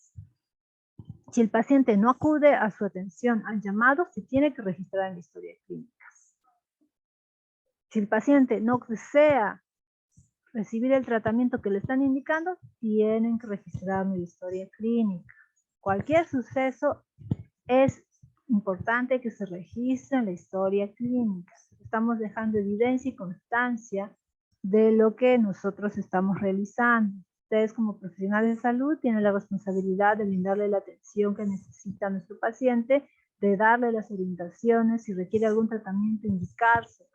Si el paciente no acude a su atención al llamado, se tiene que registrar en la historia clínica. Si el paciente no desea recibir el tratamiento que le están indicando, tienen que registrar en la historia clínica. Cualquier suceso es importante que se registre en la historia clínica. Estamos dejando evidencia y constancia de lo que nosotros estamos realizando. Ustedes como profesionales de salud tienen la responsabilidad de brindarle la atención que necesita nuestro paciente, de darle las orientaciones, si requiere algún tratamiento, indicarse,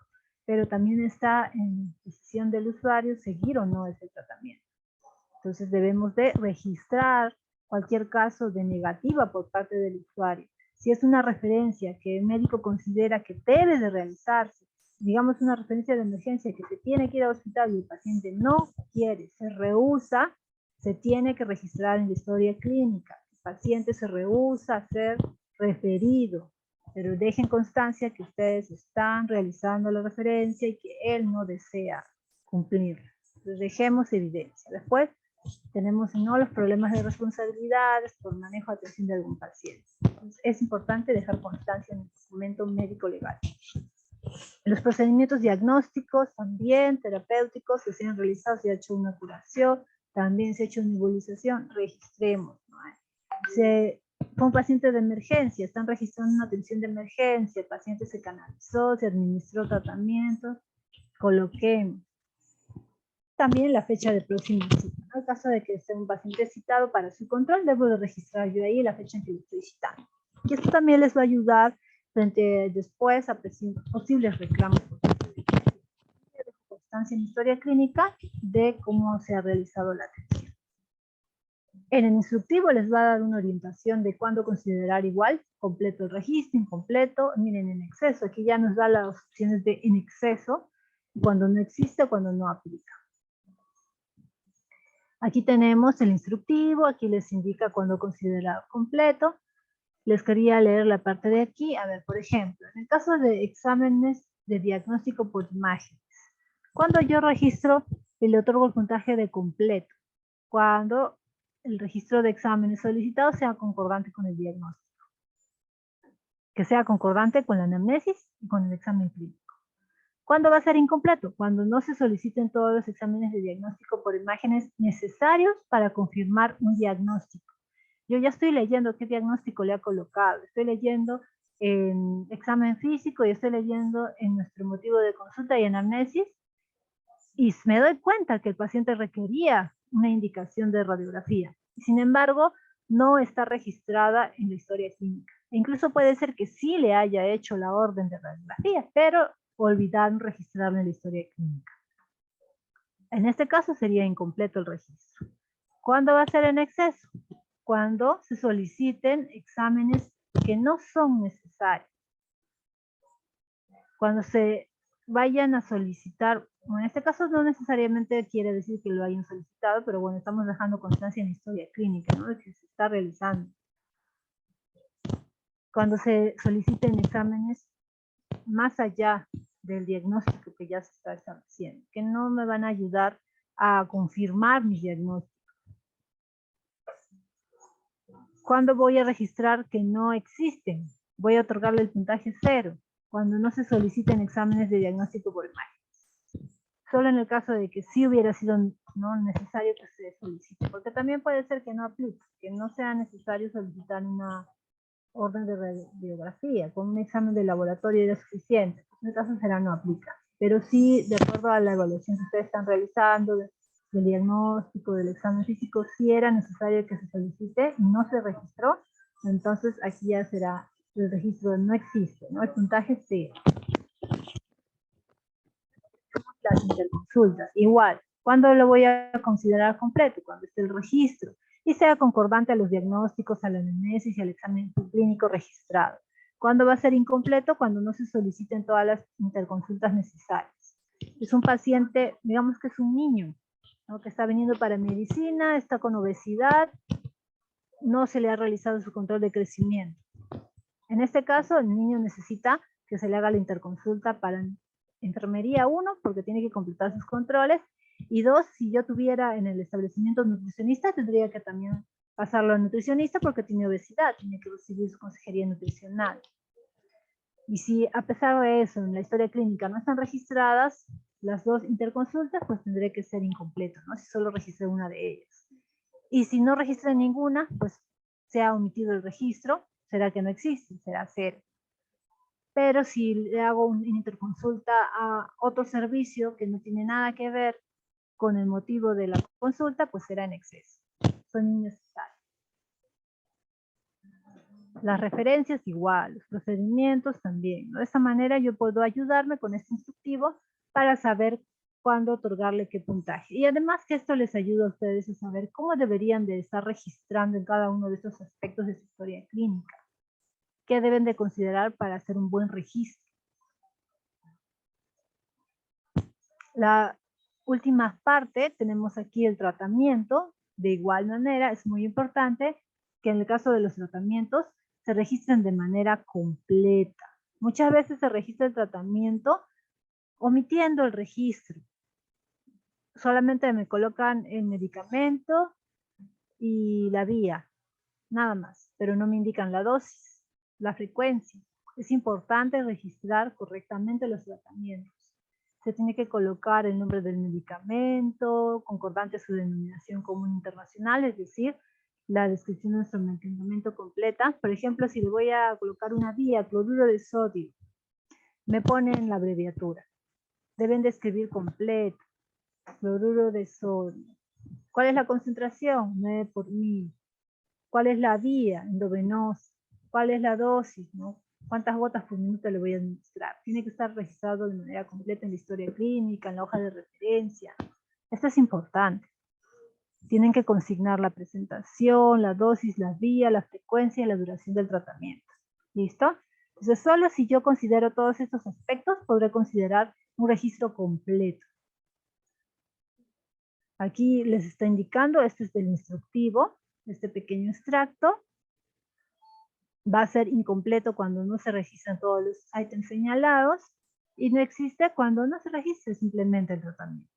pero también está en decisión del usuario seguir o no ese tratamiento. Entonces debemos de registrar cualquier caso de negativa por parte del usuario. Si es una referencia que el médico considera que debe de realizarse, digamos una referencia de emergencia que se tiene que ir al hospital y el paciente no quiere, se rehúsa, se tiene que registrar en la historia clínica. El paciente se rehúsa a ser referido, pero dejen constancia que ustedes están realizando la referencia y que él no desea cumplirla. Entonces dejemos evidencia. Después tenemos no los problemas de responsabilidades por manejo de atención de algún paciente. Entonces, es importante dejar constancia en el documento médico legal. Los procedimientos diagnósticos también, terapéuticos, se han realizado, se ha hecho una curación, también se ha hecho una nebulización, registremos. ¿No? Fue un paciente de emergencia, están registrando una atención de emergencia, el paciente se canalizó, se administró tratamiento, coloquemos. También la fecha de próxima cita. En el caso de que sea un paciente citado para su control, debo de registrar yo ahí la fecha en que lo estoy citando. Y esto también les va a ayudar frente después a posibles reclamos. Constancia en historia clínica de cómo se ha realizado la atención. En el instructivo les va a dar una orientación de cuándo considerar igual, completo el registro, incompleto, miren en exceso, aquí ya nos da las opciones de en exceso, cuando no existe, cuando no aplica. Aquí tenemos el instructivo, aquí les indica cuándo considerar completo. Les quería leer la parte de aquí. A ver, por ejemplo, en el caso de exámenes de diagnóstico por imágenes, cuando yo registro y le otorgo el puntaje de completo, cuando el registro de exámenes solicitados sea concordante con el diagnóstico, que sea concordante con la anamnesis y con el examen clínico. ¿Cuándo va a ser incompleto? Cuando no se soliciten todos los exámenes de diagnóstico por imágenes necesarios para confirmar un diagnóstico. Yo ya estoy leyendo qué diagnóstico le ha colocado, estoy leyendo en examen físico y estoy leyendo en nuestro motivo de consulta y en anamnesis, y me doy cuenta que el paciente requería una indicación de radiografía. Sin embargo, no está registrada en la historia clínica. E incluso puede ser que sí le haya hecho la orden de radiografía, pero olvidaron registrarlo en la historia clínica. En este caso sería incompleto el registro. ¿Cuándo va a ser en exceso? Cuando se soliciten exámenes que no son necesarios. Cuando se vayan a solicitar, en este caso no necesariamente quiere decir que lo hayan solicitado, pero bueno, estamos dejando constancia en la historia clínica, ¿no? De que se está realizando. Cuando se soliciten exámenes más allá del diagnóstico que ya se está estableciendo, que no me van a ayudar a confirmar mi diagnóstico. ¿Cuándo voy a registrar que no existen? Voy a otorgarle el puntaje 0, cuando no se soliciten exámenes de diagnóstico por imagen. Solo en el caso de que sí hubiera sido no necesario que se solicite, porque también puede ser que no aplique, que no sea necesario solicitar una orden de radiografía, con un examen de laboratorio era suficiente. En este caso será no aplica, pero sí, de acuerdo a la evaluación que ustedes están realizando, del diagnóstico, del examen físico, si era necesario que se solicite y no se registró, entonces aquí ya será el registro no existe, ¿no? El puntaje 0. Las interconsultas, igual, ¿cuándo lo voy a considerar completo? Cuando esté el registro y sea concordante a los diagnósticos, a la anamnesis y al examen clínico registrado. ¿Cuándo va a ser incompleto? Cuando no se soliciten todas las interconsultas necesarias. Es un paciente, digamos que es un niño, ¿no? Que está viniendo para medicina, está con obesidad no se le ha realizado su control de crecimiento. En este caso, el niño necesita que se le haga la interconsulta para enfermería 1, porque tiene que completar sus controles, y 2, si yo tuviera en el establecimiento nutricionista, tendría que también pasarlo al nutricionista porque tiene obesidad, tiene que recibir su consejería nutricional. Y si a pesar de eso en la historia clínica no están registradas las 2 interconsultas, pues tendré que ser incompleto, ¿no? Si solo registré una de ellas. Y si no registré ninguna, pues se ha omitido el registro, será que no existe, será 0. Pero si le hago una interconsulta a otro servicio que no tiene nada que ver con el motivo de la consulta, pues será en exceso. Son innecesarios. Las referencias igual, los procedimientos también, ¿no? De esta manera yo puedo ayudarme con este instructivo para saber cuándo otorgarle qué puntaje. Y además que esto les ayuda a ustedes a saber cómo deberían de estar registrando en cada uno de estos aspectos de su historia clínica. ¿Qué deben de considerar para hacer un buen registro? La última parte, tenemos aquí el tratamiento. De igual manera, es muy importante que en el caso de los tratamientos se registren de manera completa. Muchas veces se registra el tratamiento omitiendo el registro. Solamente me colocan el medicamento y la vía, nada más, pero no me indican la dosis, la frecuencia. Es importante registrar correctamente los tratamientos. Se tiene que colocar el nombre del medicamento, concordante a su denominación común internacional, es decir, la descripción de nuestro medicamento completa. Por ejemplo, si le voy a colocar una vía, cloruro de sodio, me ponen la abreviatura. Deben de escribir completo, cloruro de sodio. ¿Cuál es la concentración? 9 por 1000. ¿Cuál es la vía endovenosa? ¿Cuál es la dosis? ¿No? ¿Cuántas gotas por minuto le voy a administrar? Tiene que estar registrado de manera completa en la historia clínica, en la hoja de referencia. Esto es importante. Tienen que consignar la presentación, la dosis, la vía, la frecuencia y la duración del tratamiento. ¿Listo? Entonces, solo si yo considero todos estos aspectos, podré considerar un registro completo. Aquí les está indicando, este es del instructivo, este pequeño extracto. Va a ser incompleto cuando no se registran todos los ítems señalados y no existe cuando no se registre simplemente el tratamiento.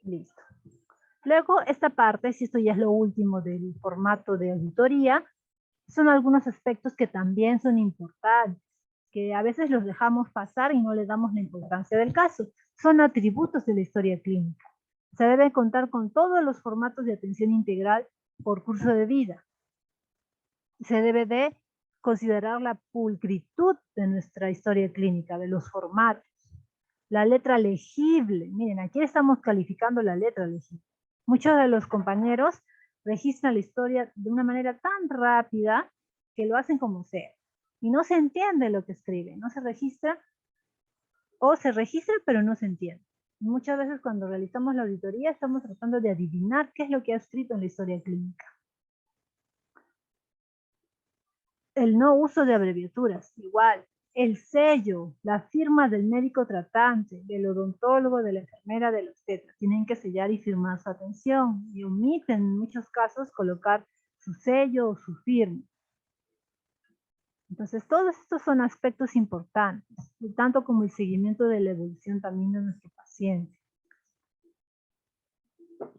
Listo. Luego, esta parte, si esto ya es lo último del formato de auditoría, son algunos aspectos que también son importantes, que a veces los dejamos pasar y no le damos la importancia del caso. Son atributos de la historia clínica. Se debe contar con todos los formatos de atención integral por curso de vida. Se debe de considerar la pulcritud de nuestra historia clínica, de los formatos. La letra legible, miren, aquí estamos calificando la letra legible. Muchos de los compañeros registran la historia de una manera tan rápida que lo hacen como sea. Y no se entiende lo que escriben, no se registra, o se registra pero no se entiende. Muchas veces cuando realizamos la auditoría estamos tratando de adivinar qué es lo que ha escrito en la historia clínica. El no uso de abreviaturas, igual. El sello, la firma del médico tratante, del odontólogo, de la enfermera, del obstetra, tienen que sellar y firmar su atención y omiten en muchos casos colocar su sello o su firma. Entonces, todos estos son aspectos importantes, tanto como el seguimiento de la evolución también de nuestro paciente.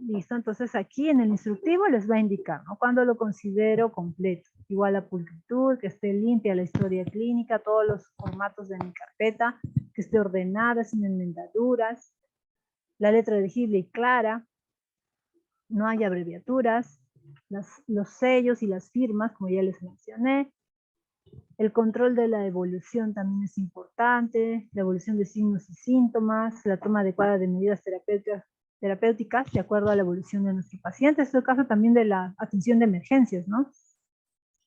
Listo, entonces aquí en el instructivo les va a indicar, ¿no? Cuando lo considero completo. Igual la pulcritud, que esté limpia la historia clínica, todos los formatos de mi carpeta, que esté ordenada, sin enmendaduras, la letra legible y clara, no hay abreviaturas, los sellos y las firmas, como ya les mencioné. El control de la evolución también es importante, la evolución de signos y síntomas, la toma adecuada de medidas terapéuticas de acuerdo a la evolución de nuestro paciente. Este es el caso también de la atención de emergencias, ¿no?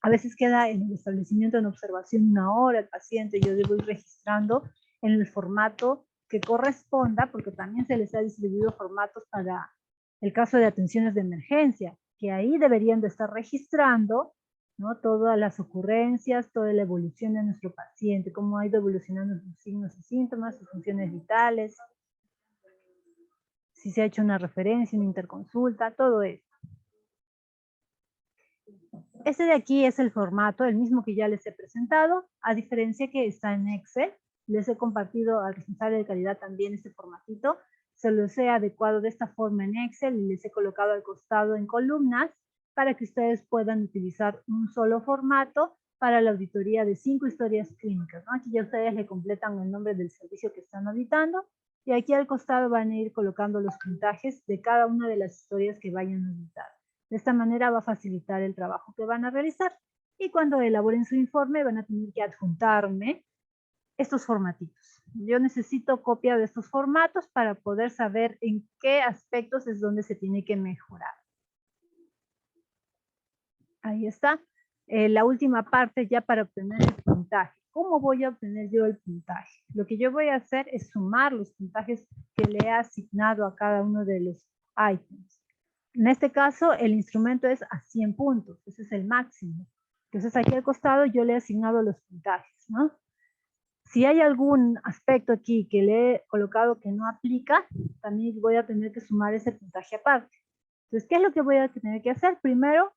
A veces queda en el establecimiento en observación 1 hora el paciente, yo debo ir registrando en el formato que corresponda, porque también se les ha distribuido formatos para el caso de atenciones de emergencia, que ahí deberían de estar registrando, ¿no? Todas las ocurrencias, toda la evolución de nuestro paciente, cómo ha ido evolucionando sus signos y síntomas, sus funciones vitales. si se ha hecho una referencia, una interconsulta, todo eso. Este de aquí es el formato, el mismo que ya les he presentado, a diferencia que está en Excel. Les he compartido al responsable de calidad también este formatito. Se los he adecuado de esta forma en Excel y les he colocado al costado en columnas para que ustedes puedan utilizar un solo formato para la auditoría de 5 historias clínicas, ¿no? Aquí ya ustedes le completan el nombre del servicio que están auditando y aquí al costado van a ir colocando los puntajes de cada una de las historias que vayan a auditar. De esta manera va a facilitar el trabajo que van a realizar y cuando elaboren su informe van a tener que adjuntarme estos formatitos. Yo necesito copia de estos formatos para poder saber en qué aspectos es donde se tiene que mejorar. Ahí está. La última parte ya para obtener el puntaje. ¿Cómo voy a obtener yo el puntaje? Lo que yo voy a hacer es sumar los puntajes que le he asignado a cada uno de los ítems. En este caso, el instrumento es a 100 puntos. Ese es el máximo. Entonces, aquí al costado yo le he asignado los puntajes, ¿no? Si hay algún aspecto aquí que le he colocado que no aplica, también voy a tener que sumar ese puntaje aparte. Entonces, ¿qué es lo que voy a tener que hacer? Primero,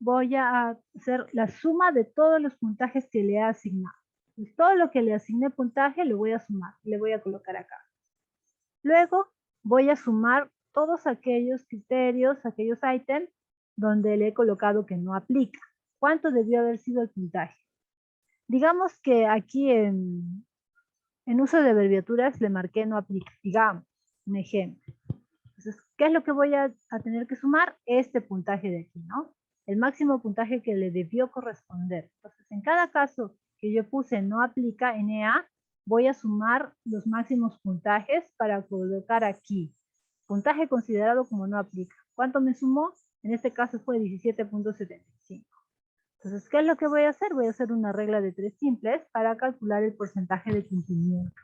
voy a hacer la suma de todos los puntajes que le he asignado. Entonces, todo lo que le asigné puntaje lo voy a sumar, le voy a colocar acá. Luego, voy a sumar todos aquellos criterios, aquellos ítems donde le he colocado que no aplica. ¿Cuánto debió haber sido el puntaje? Digamos que aquí en uso de abreviaturas le marqué no aplica, digamos, un ejemplo. Entonces, ¿qué es lo que voy a tener que sumar? Este puntaje de aquí, ¿no? El máximo puntaje que le debió corresponder. Entonces, en cada caso que yo puse no aplica NA, voy a sumar los máximos puntajes para colocar aquí. Puntaje considerado como no aplica. ¿Cuánto me sumó? En este caso fue 17.75. Entonces, ¿qué es lo que voy a hacer? Voy a hacer una regla de 3 simples para calcular el porcentaje de cumplimiento.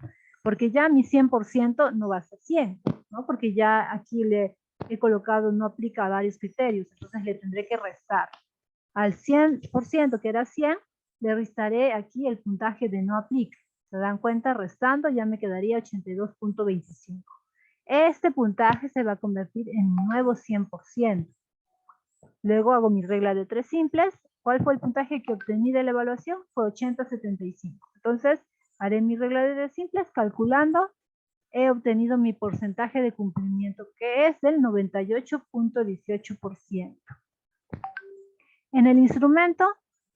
Porque ya mi 100% no va a ser 100, ¿no? Porque ya aquí le he colocado no aplica a varios criterios, entonces le tendré que restar. Al 100% que era 100, le restaré aquí el puntaje de no aplica. ¿Se dan cuenta? Restando ya me quedaría 82.25. Este puntaje se va a convertir en un nuevo 100%. Luego hago mi regla de 3 simples. ¿Cuál fue el puntaje que obtení de la evaluación? Fue 80.75. Entonces, haré mi regla de 3 simples calculando. He obtenido mi porcentaje de cumplimiento, que es del 98.18%. En el instrumento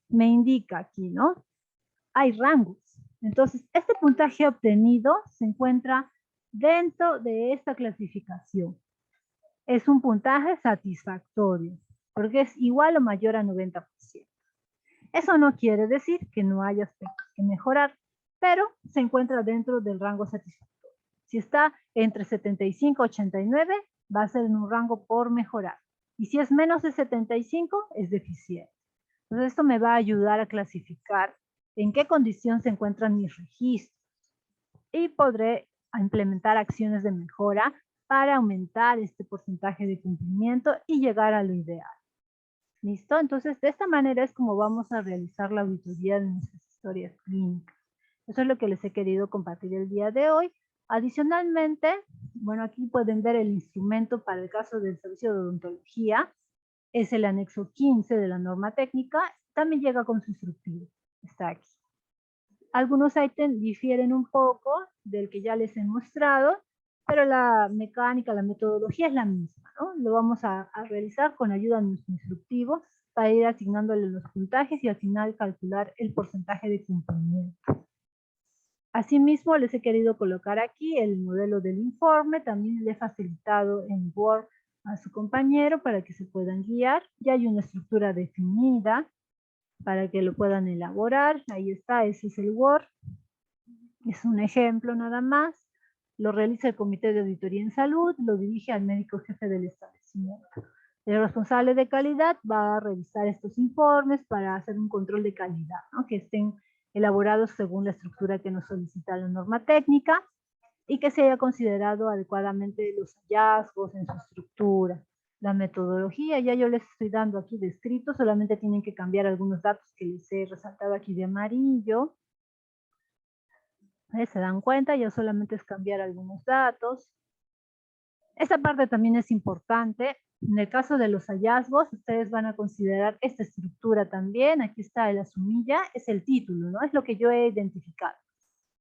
me indica aquí, ¿no? Hay rangos. Entonces, este puntaje obtenido se encuentra dentro de esta clasificación. Es un puntaje satisfactorio, porque es igual o mayor a 90%. Eso no quiere decir que no haya aspectos que mejorar, pero se encuentra dentro del rango satisfactorio. Si está entre 75 y 89, va a ser en un rango por mejorar. Y si es menos de 75, es deficiente. Entonces, esto me va a ayudar a clasificar en qué condición se encuentran mis registros. Y podré implementar acciones de mejora para aumentar este porcentaje de cumplimiento y llegar a lo ideal. ¿Listo? Entonces, de esta manera es como vamos a realizar la auditoría de nuestras historias clínicas. Eso es lo que les he querido compartir el día de hoy. Adicionalmente, bueno, aquí pueden ver el instrumento para el caso del servicio de odontología. Es el anexo 15 de la norma técnica. También llega con su instructivo. Está aquí. Algunos ítems difieren un poco del que ya les he mostrado, pero la mecánica, la metodología es la misma, ¿no? Lo vamos a realizar con ayuda de nuestro instructivo para ir asignándole los puntajes y al final calcular el porcentaje de cumplimiento. Asimismo, les he querido colocar aquí el modelo del informe, también le he facilitado en Word a su compañero para que se puedan guiar. Ya hay una estructura definida para que lo puedan elaborar. Ahí está, ese es el Word. Es un ejemplo nada más. Lo realiza el Comité de Auditoría en Salud, lo dirige al médico jefe del establecimiento. El responsable de calidad va a revisar estos informes para hacer un control de calidad, ¿no? Que estén elaborados según la estructura que nos solicita la norma técnica y que se haya considerado adecuadamente los hallazgos en su estructura. La metodología, ya yo les estoy dando aquí descrito, solamente tienen que cambiar algunos datos que les he resaltado aquí de amarillo. Se dan cuenta, ya solamente es cambiar algunos datos. Esta parte también es importante. En el caso de los hallazgos, ustedes van a considerar esta estructura también. Aquí está la sumilla, es el título, ¿no? Es lo que yo he identificado.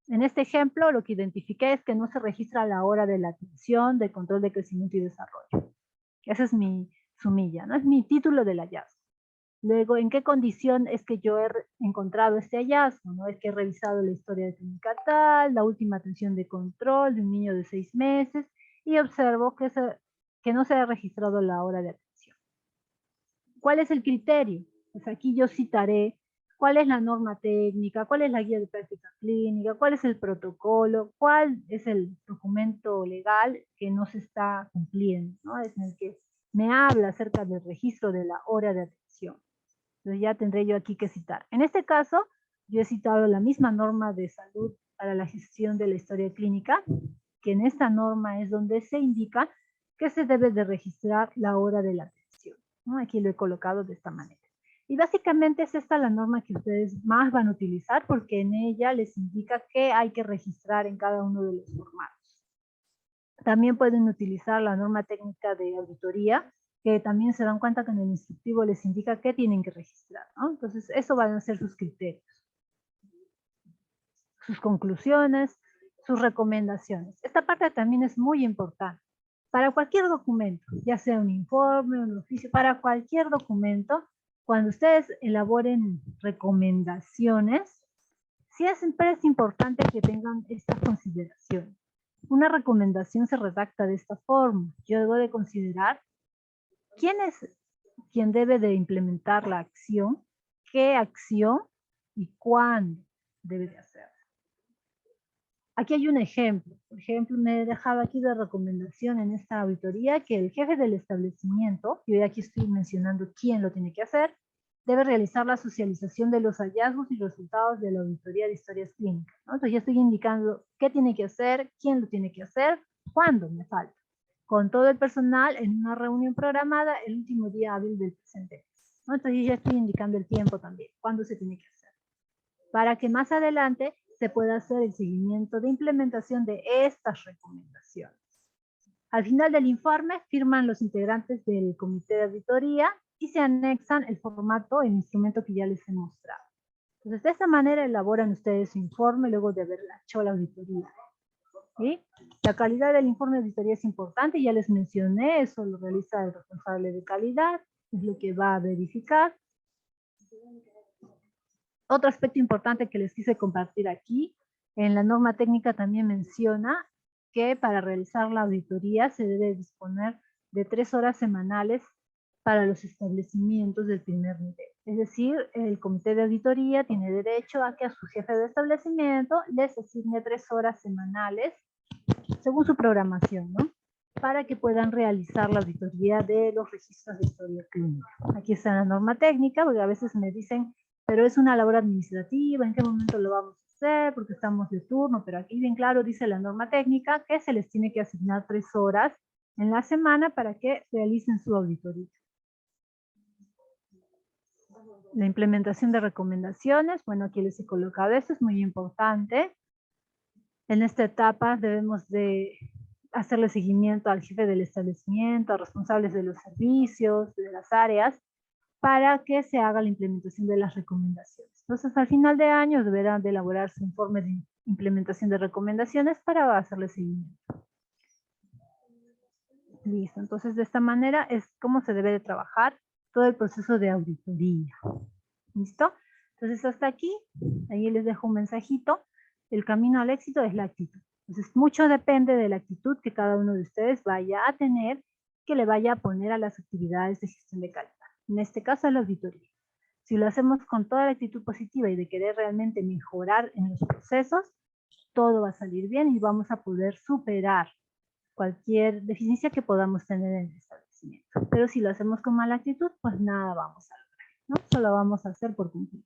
En este ejemplo, lo que identifiqué es que no se registra la hora de la atención, de control de crecimiento y desarrollo. Esa es mi sumilla, ¿no? Es mi título del hallazgo. Luego, ¿en qué condición es que yo he encontrado este hallazgo? ¿No? Es que he revisado la historia de clínica tal, la última atención de control de un niño de 6 meses y observo que no se ha registrado la hora de atención. ¿Cuál es el criterio? Pues aquí yo citaré cuál es la norma técnica, cuál es la guía de práctica clínica, cuál es el protocolo, cuál es el documento legal que no se está cumpliendo, ¿no? Es en el que me habla acerca del registro de la hora de atención. Entonces ya tendré yo aquí que citar. En este caso, yo he citado la misma norma de salud para la gestión de la historia clínica, que en esta norma es donde se indica que se debe de registrar la hora de la atención, ¿no? Aquí lo he colocado de esta manera. Y básicamente es esta la norma que ustedes más van a utilizar porque en ella les indica qué hay que registrar en cada uno de los formatos. También pueden utilizar la norma técnica de auditoría, que también se dan cuenta que en el instructivo les indica qué tienen que registrar, ¿no? Entonces, eso van a ser sus criterios, sus conclusiones, sus recomendaciones. Esta parte también es muy importante. Para cualquier documento, ya sea un informe, un oficio, para cualquier documento, cuando ustedes elaboren recomendaciones, siempre es importante que tengan estas consideraciones. Una recomendación se redacta de esta forma. Yo debo de considerar quién es quien debe de implementar la acción, qué acción y cuándo debe de hacerla. Aquí hay un ejemplo. Por ejemplo, me he dejado aquí de recomendación en esta auditoría que el jefe del establecimiento, y aquí estoy mencionando quién lo tiene que hacer, debe realizar la socialización de los hallazgos y resultados de la auditoría de historias clínicas, ¿no? Entonces ya estoy indicando qué tiene que hacer, quién lo tiene que hacer, cuándo me falta. Con todo el personal en una reunión programada el último día hábil del presente mes, ¿no? Entonces ya estoy indicando el tiempo también, cuándo se tiene que hacer, para que más adelante se pueda hacer el seguimiento de implementación de estas recomendaciones. Al final del informe firman los integrantes del comité de auditoría y se anexan el formato, el instrumento que ya les he mostrado. Entonces, de esta manera elaboran ustedes su informe luego de haber hecho la auditoría. ¿Sí? La calidad del informe de auditoría es importante, ya les mencioné, eso lo realiza el responsable de calidad, es lo que va a verificar. Otro aspecto importante que les quise compartir aquí, en la norma técnica también menciona que para realizar la auditoría se debe disponer de 3 horas semanales para los establecimientos del primer nivel. Es decir, el comité de auditoría tiene derecho a que a su jefe de establecimiento les asigne 3 horas semanales según su programación, ¿no? Para que puedan realizar la auditoría de los registros de historia clínica. Aquí está la norma técnica, porque a veces me dicen, pero es una labor administrativa, ¿en qué momento lo vamos a hacer? Porque estamos de turno, pero aquí bien claro dice la norma técnica que se les tiene que asignar 3 horas en la semana para que realicen su auditoría. La implementación de recomendaciones, bueno, aquí les he colocado esto, es muy importante. En esta etapa debemos de hacerle seguimiento al jefe del establecimiento, a responsables de los servicios, de las áreas, para que se haga la implementación de las recomendaciones. Entonces, al final de año deberán de elaborar su informe de implementación de recomendaciones para hacerle seguimiento. Listo, entonces de esta manera es como se debe de trabajar todo el proceso de auditoría. ¿Listo? Entonces hasta aquí, ahí les dejo un mensajito. El camino al éxito es la actitud. Entonces mucho depende de la actitud que cada uno de ustedes vaya a tener, que le vaya a poner a las actividades de gestión de calidad. En este caso es la auditoría. Si lo hacemos con toda la actitud positiva y de querer realmente mejorar en los procesos, todo va a salir bien y vamos a poder superar cualquier deficiencia que podamos tener en el establecimiento. Pero si lo hacemos con mala actitud, pues nada vamos a lograr, ¿no? Solo vamos a hacer por cumplir.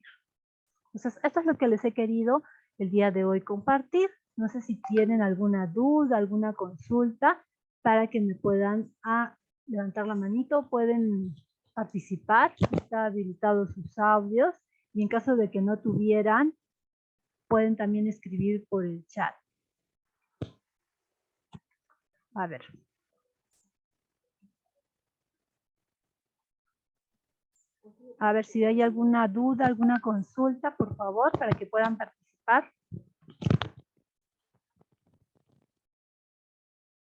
Entonces, esto es lo que les he querido el día de hoy compartir. No sé si tienen alguna duda, alguna consulta, para que me puedan levantar la manito, pueden participar, está habilitados sus audios, y en caso de que no tuvieran, pueden también escribir por el chat. A ver. A ver si hay alguna duda, alguna consulta, por favor, para que puedan participar.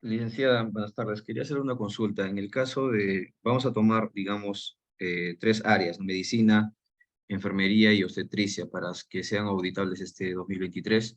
Licenciada, buenas tardes. Quería hacer una consulta. En el caso de, vamos a tomar, digamos, tres áreas, medicina, enfermería y obstetricia, para que sean auditables este 2023.